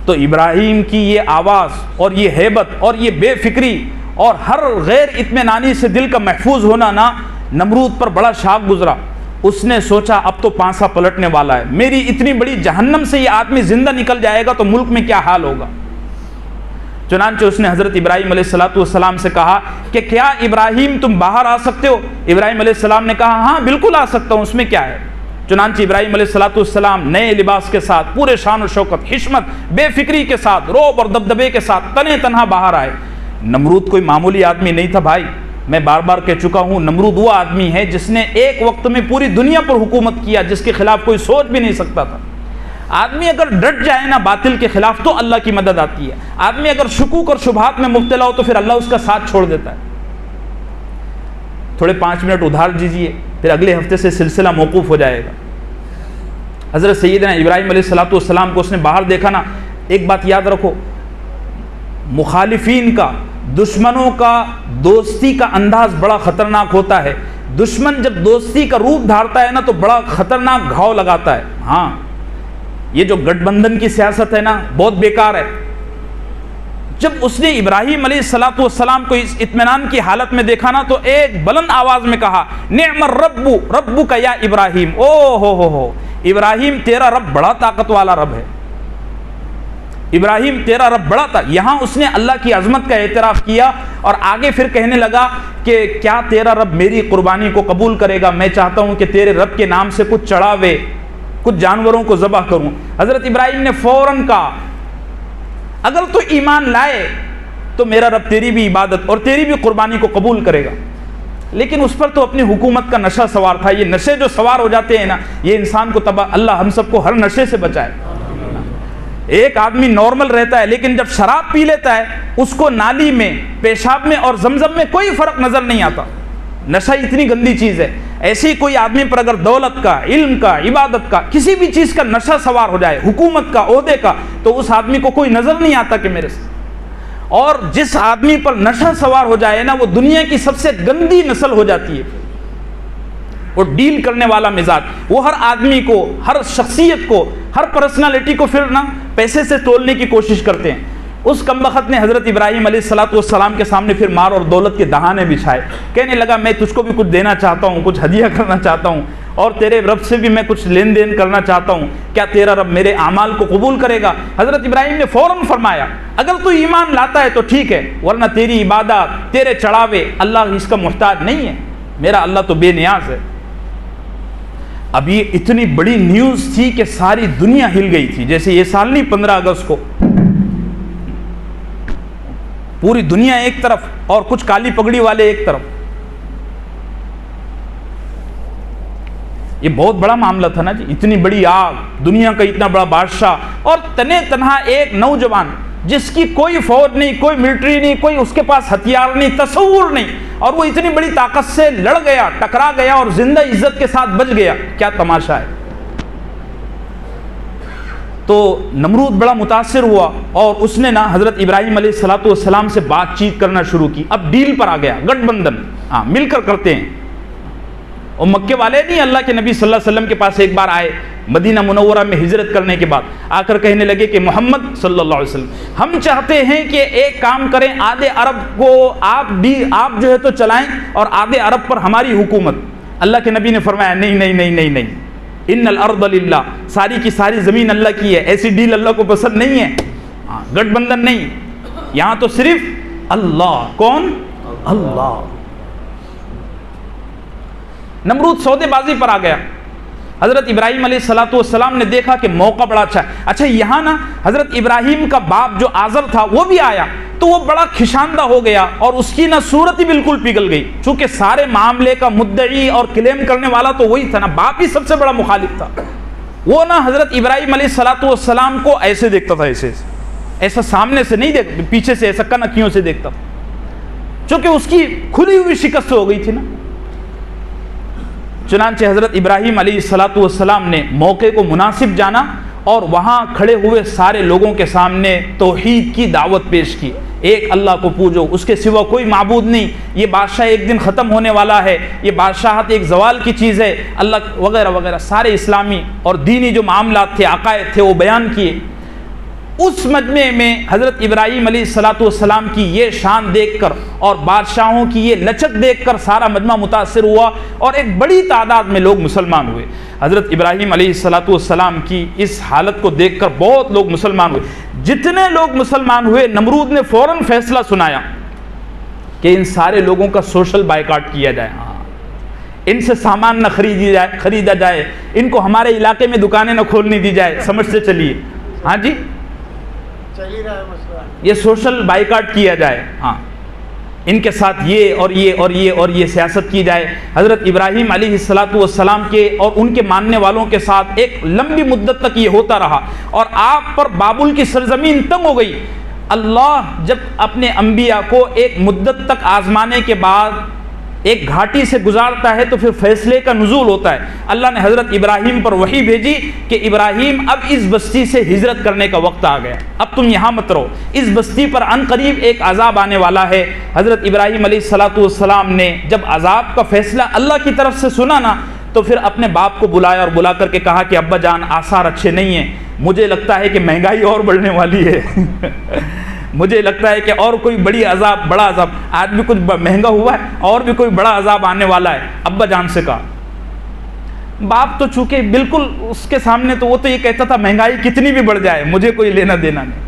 تو ابراہیم کی یہ آواز اور یہ ہیبت اور یہ بے فکری اور ہر غیر اطمینانی سے دل کا محفوظ ہونا نا نمرود پر بڑا شاک گزرا. اس نے سوچا اب تو پانسا پلٹنے والا ہے، میری اتنی بڑی جہنم سے یہ آدمی زندہ نکل جائے گا تو ملک میں کیا حال ہوگا. چنانچہ اس نے حضرت ابراہیم علیہ السلام سے کہا کہ کیا ابراہیم تم باہر آ سکتے ہو؟ ابراہیم علیہ السلام نے کہا ہاں بالکل آ سکتا ہوں، اس میں کیا ہے. چنانچہ ابراہیم علیہ السلام نئے لباس کے ساتھ پورے شان و شوکت، حشمت، بے فکری کے ساتھ، رعب اور دبدبے کے ساتھ تنے تنہا باہر آئے۔ نمرود کوئی معمولی آدمی نہیں تھا بھائی، میں بار بار کہہ چکا ہوں، نمرود وہ آدمی ہے جس نے ایک وقت میں پوری دنیا پر حکومت کیا، جس کے خلاف کوئی سوچ بھی نہیں سکتا تھا۔ آدمی اگر ڈٹ جائے نا باطل کے خلاف تو اللہ کی مدد آتی ہے، آدمی اگر شکوک اور شبہات میں مبتلا ہو تو پھر اللہ اس کا ساتھ چھوڑ دیتا ہے۔ تھوڑے 5 منٹ ادھار دیجیے، پھر اگلے ہفتے سے سلسلہ موقوف ہو جائے گا۔ حضرت سیدنا ابراہیم علیہ السلام کو اس نے باہر دیکھا نا، ایک بات یاد رکھو، مخالفین کا، دشمنوں کا دوستی کا انداز بڑا خطرناک ہوتا ہے۔ دشمن جب دوستی کا روپ دھارتا ہے نا تو بڑا خطرناک گھاؤ لگاتا ہے۔ ہاں، یہ جو گٹھ بندھن کی سیاست ہے نا بہت بیکار ہے۔ جب اس نے ابراہیم علیہ السلام کو اس اطمینان کی حالت میں دیکھا نا تو ایک بلند آواز میں کہا، نعم الرب ربک یا ابراہیم، او ہو ابراہیم تیرا رب بڑا طاقت والا رب ہے، ابراہیم تیرا رب بڑا تھا۔ یہاں اس نے اللہ کی عظمت کا اعتراف کیا اور آگے پھر کہنے لگا کہ کیا تیرا رب میری قربانی کو قبول کرے گا؟ میں چاہتا ہوں کہ تیرے رب کے نام سے کچھ چڑھاوے، کچھ جانوروں کو ذبح کروں۔ حضرت ابراہیم نے فوراً کہا، اگر تو ایمان لائے تو میرا رب تیری بھی عبادت اور تیری بھی قربانی کو قبول کرے گا۔ لیکن اس پر تو اپنی حکومت کا نشہ سوار تھا۔ یہ نشے جو سوار ہو جاتے ہیں نا، یہ انسان کو تباہ، اللہ ہم سب کو ہر نشے سے بچائے۔ ایک آدمی نارمل رہتا ہے لیکن جب شراب پی لیتا ہے اس کو نالی میں، پیشاب میں اور زمزم میں کوئی فرق نظر نہیں آتا۔ نشہ اتنی گندی چیز ہے۔ ایسی کوئی آدمی پر اگر دولت کا، علم کا، عبادت کا، کسی بھی چیز کا نشہ سوار ہو جائے، حکومت کا، عہدے کا، تو اس آدمی کو کوئی نظر نہیں آتا کہ میرے سے۔ اور جس آدمی پر نشہ سوار ہو جائے نا وہ دنیا کی سب سے گندی نسل ہو جاتی ہے۔ وہ ڈیل کرنے والا مزاج، وہ ہر آدمی کو، ہر شخصیت کو، ہر پرسنالٹی کو پھر نا پیسے سے تولنے کی کوشش کرتے ہیں۔ اس کمبخت نے حضرت ابراہیم علیہ السلام کے سامنے پھر مار اور دولت کے دہانے بچھائے۔ کہنے لگا میں تجھ کو بھی کچھ دینا چاہتا ہوں، کچھ ہدیہ کرنا چاہتا ہوں، اور تیرے رب سے بھی میں کچھ لین دین کرنا چاہتا ہوں، کیا تیرا رب میرے اعمال کو قبول کرے گا؟ حضرت ابراہیم نے فوراً فرمایا، اگر تو ایمان لاتا ہے تو ٹھیک ہے، ورنہ تیری عبادات، تیرے چڑھاوے اللہ اس کا محتاج نہیں ہے، میرا اللہ تو بے نیاز ہے۔ اب یہ اتنی بڑی نیوز تھی کہ ساری دنیا ہل گئی تھی۔ جیسے یہ سال نہیں 15 اگست کو پوری دنیا ایک طرف اور کچھ کالی پگڑی والے ایک طرف، یہ بہت بڑا معاملہ تھا نا جی۔ اتنی بڑی آگ، دنیا کا اتنا بڑا بادشاہ، اور تنے تنہا ایک نوجوان جس کی کوئی فوج نہیں، کوئی ملٹری نہیں، کوئی اس کے پاس ہتھیار نہیں، تصور نہیں، اور وہ اتنی بڑی طاقت سے لڑ گیا، ٹکرا گیا اور زندہ عزت کے ساتھ بچ گیا۔ کیا تماشا ہے! تو نمرود بڑا متاثر ہوا اور اس نے نا حضرت ابراہیم علیہ السلام سے بات چیت کرنا شروع کی۔ اب ڈیل پر آ گیا، گٹھ بندھن، ہاں مل کر کرتے ہیں۔ اور مکے والے نہیں، اللہ کے نبی صلی اللہ علیہ وسلم کے پاس ایک بار آئے مدینہ منورہ میں ہجرت کرنے کے بعد، آ کر کہنے لگے کہ محمد صلی اللہ علیہ وسلم، ہم چاہتے ہیں کہ ایک کام کریں، آدھے عرب کو آپ جو ہے تو چلائیں اور آدھے عرب پر ہماری حکومت۔ اللہ کے نبی نے فرمایا نہیں نہیں نہیں نہیں نہیں، ان الارض للہ، ساری کی ساری زمین اللہ کی ہے، ایسی ڈیل اللہ کو پسند نہیں ہے، گٹھ بندھن نہیں، یہاں تو صرف اللہ۔ کون؟ اللہ۔ نمرود سودے بازی پر آ گیا۔ حضرت ابراہیم علیہ السلام نے دیکھا کہ موقع بڑا اچھا ہے۔ اچھا یہاں نا حضرت ابراہیم کا باپ جو آزر تھا وہ بھی آیا تو وہ بڑا کھشاندہ ہو گیا اور اس کی نا صورت ہی بالکل پگھل گئی، چونکہ سارے معاملے کا مدعی اور کلیم کرنے والا تو وہی تھا نا، باپ ہی سب سے بڑا مخالف تھا۔ وہ نا حضرت ابراہیم علیہ السلام کو ایسے دیکھتا تھا، ایسا سامنے سے نہیں دیکھتا، پیچھے سے ایسا کن اکھیوں سے دیکھتا تھا، چونکہ اس کی کھلی ہوئی شکست ہو گئی تھی نا۔ چنانچہ حضرت ابراہیم علیہ السلام نے موقع کو مناسب جانا اور وہاں کھڑے ہوئے سارے لوگوں کے سامنے توحید کی دعوت پیش کی۔ ایک اللہ کو پوجو، اس کے سوا کوئی معبود نہیں، یہ بادشاہ ایک دن ختم ہونے والا ہے، یہ بادشاہت ایک زوال کی چیز ہے، اللہ وغیرہ وغیرہ سارے اسلامی اور دینی جو معاملات تھے، عقائد تھے، وہ بیان کیے۔ اس مجمع میں حضرت ابراہیم علیہ السلام کی یہ شان دیکھ کر اور بادشاہوں کی یہ لچک دیکھ کر سارا مجمع متاثر ہوا اور ایک بڑی تعداد میں لوگ مسلمان ہوئے۔ حضرت ابراہیم علیہ السلام کی اس حالت کو دیکھ کر بہت لوگ مسلمان ہوئے۔ جتنے لوگ مسلمان ہوئے نمرود نے فوراً فیصلہ سنایا کہ ان سارے لوگوں کا سوشل بائیکاٹ کیا جائے۔ ان سے سامان نہ خریدا جائے، ان کو ہمارے علاقے میں دکانیں نہ کھولنے دی جائے، سمجھتے چلیے، ہاں جی چل ہی رہا ہے مسئلہ، یہ سوشل بائیکاٹ کیا جائے، ہاں ان کے ساتھ یہ اور یہ اور یہ اور یہ سیاست کی جائے۔ حضرت ابراہیم علیہ السلام کے اور ان کے ماننے والوں کے ساتھ ایک لمبی مدت تک یہ ہوتا رہا، اور آپ پر بابل کی سرزمین تنگ ہو گئی۔ اللہ جب اپنے انبیاء کو ایک مدت تک آزمانے کے بعد ایک گھاٹی سے گزارتا ہے تو پھر فیصلے کا نزول ہوتا ہے۔ اللہ نے حضرت ابراہیم پر وحی بھیجی کہ ابراہیم اب اس بستی سے ہجرت کرنے کا وقت آ گیا، اب تم یہاں مت رہو، اس بستی پر عن قریب ایک عذاب آنے والا ہے۔ حضرت ابراہیم علیہ السلام نے جب عذاب کا فیصلہ اللہ کی طرف سے سنا نا، تو پھر اپنے باپ کو بلایا اور بلا کر کے کہا کہ ابا جان آثار اچھے نہیں ہیں، مجھے لگتا ہے کہ مہنگائی اور بڑھنے والی ہے مجھے لگتا ہے کہ اور کوئی بڑا عذاب آج بھی کچھ مہنگا ہوا ہے، اور بھی کوئی بڑا عذاب آنے والا ہے۔ ابا جان سے کہا، باپ تو چونکہ بالکل اس کے سامنے تو وہ تو یہ کہتا تھا مہنگائی کتنی بھی بڑھ جائے مجھے کوئی لینا دینا نہیں،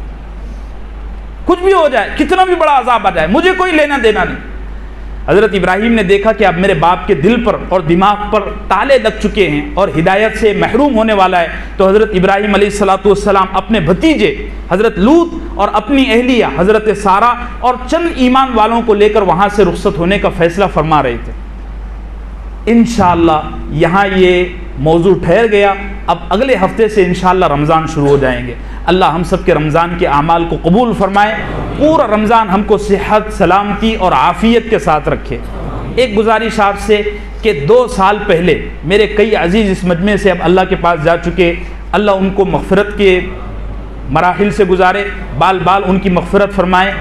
کچھ بھی ہو جائے، کتنا بھی بڑا عذاب آ جائے مجھے کوئی لینا دینا نہیں۔ حضرت ابراہیم نے دیکھا کہ اب میرے باپ کے دل پر اور دماغ پر تالے لگ چکے ہیں اور ہدایت سے محروم ہونے والا ہے، تو حضرت ابراہیم علیہ السلام اپنے بھتیجے حضرت لوط اور اپنی اہلیہ حضرت سارہ اور چند ایمان والوں کو لے کر وہاں سے رخصت ہونے کا فیصلہ فرما رہے تھے۔ انشاءاللہ یہاں یہ موضوع ٹھہر گیا، اب اگلے ہفتے سے انشاءاللہ رمضان شروع ہو جائیں گے۔ اللہ ہم سب کے رمضان کے اعمال کو قبول فرمائے، پورا رمضان ہم کو صحت، سلامتی اور عافیت کے ساتھ رکھے۔ ایک گزارش آپ سے کہ 2 سال پہلے میرے کئی عزیز اس مجمع سے اب اللہ کے پاس جا چکے، اللہ ان کو مغفرت کے مراحل سے گزارے، بال بال ان کی مغفرت فرمائے۔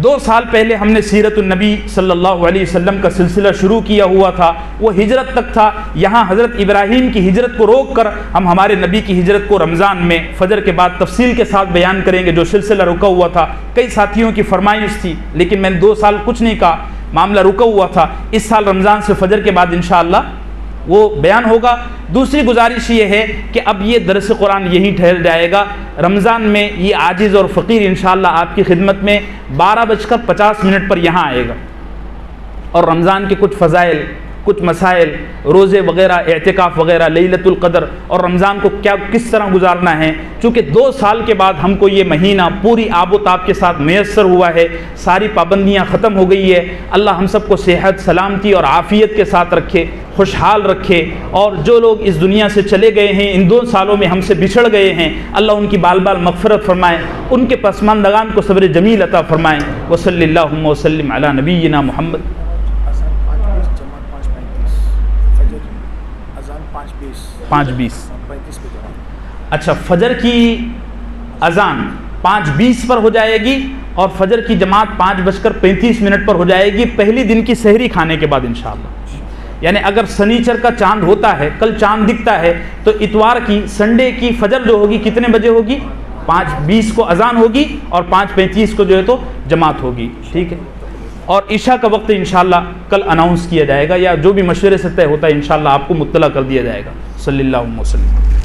2 سال پہلے ہم نے سیرت النبی صلی اللہ علیہ وسلم کا سلسلہ شروع کیا ہوا تھا، وہ ہجرت تک تھا۔ یہاں حضرت ابراہیم کی ہجرت کو روک کر ہم ہمارے نبی کی ہجرت کو رمضان میں فجر کے بعد تفصیل کے ساتھ بیان کریں گے، جو سلسلہ رکا ہوا تھا۔ کئی ساتھیوں کی فرمائش تھی لیکن میں نے 2 سال کچھ نہیں کہا، معاملہ رکا ہوا تھا۔ اس سال رمضان سے فجر کے بعد انشاءاللہ وہ بیان ہوگا۔ دوسری گزارش یہ ہے کہ اب یہ درس قرآن یہیں ٹھہر جائے گا، رمضان میں یہ عاجز اور فقیر انشاءاللہ آپ کی خدمت میں 12:50 پر یہاں آئے گا، اور رمضان کے کچھ فضائل، کچھ مسائل، روزے وغیرہ، اعتکاف وغیرہ، لیلۃ القدر اور رمضان کو کس طرح گزارنا ہے، چونکہ 2 سال کے بعد ہم کو یہ مہینہ پوری آب و تاب کے ساتھ میسر ہوا ہے، ساری پابندیاں ختم ہو گئی ہے۔ اللہ ہم سب کو صحت، سلامتی اور عافیت کے ساتھ رکھے، خوشحال رکھے، اور جو لوگ اس دنیا سے چلے گئے ہیں، ان 2 سالوں میں ہم سے بچھڑ گئے ہیں، اللہ ان کی بال بال مغفرت فرمائے، ان کے پسماندگان کو صبر جمیل عطا فرمائیں۔ وصلی اللہم وسلم علی نبینا محمد۔ 5:20 اچھا، فجر کی اذان 5:20 پر ہو جائے گی اور فجر کی جماعت 5:35 پر ہو جائے گی، پہلی دن کی سحری کھانے کے بعد انشاءاللہ۔ یعنی اگر سنیچر کا چاند ہوتا ہے، کل چاند دکھتا ہے، تو اتوار کی، سنڈے کی فجر جو ہوگی کتنے بجے ہوگی؟ 5:20 کو اذان ہوگی اور 5:35 کو جو ہے تو جماعت ہوگی، ٹھیک ہے۔ اور عشاء کا وقت انشاءاللہ کل اناؤنس کیا جائے گا، یا جو بھی مشورے سے طے ہوتا ہے انشاءاللہ آپ کو مطلع کر دیا جائے گا۔ صلی اللہ علیہ وسلم۔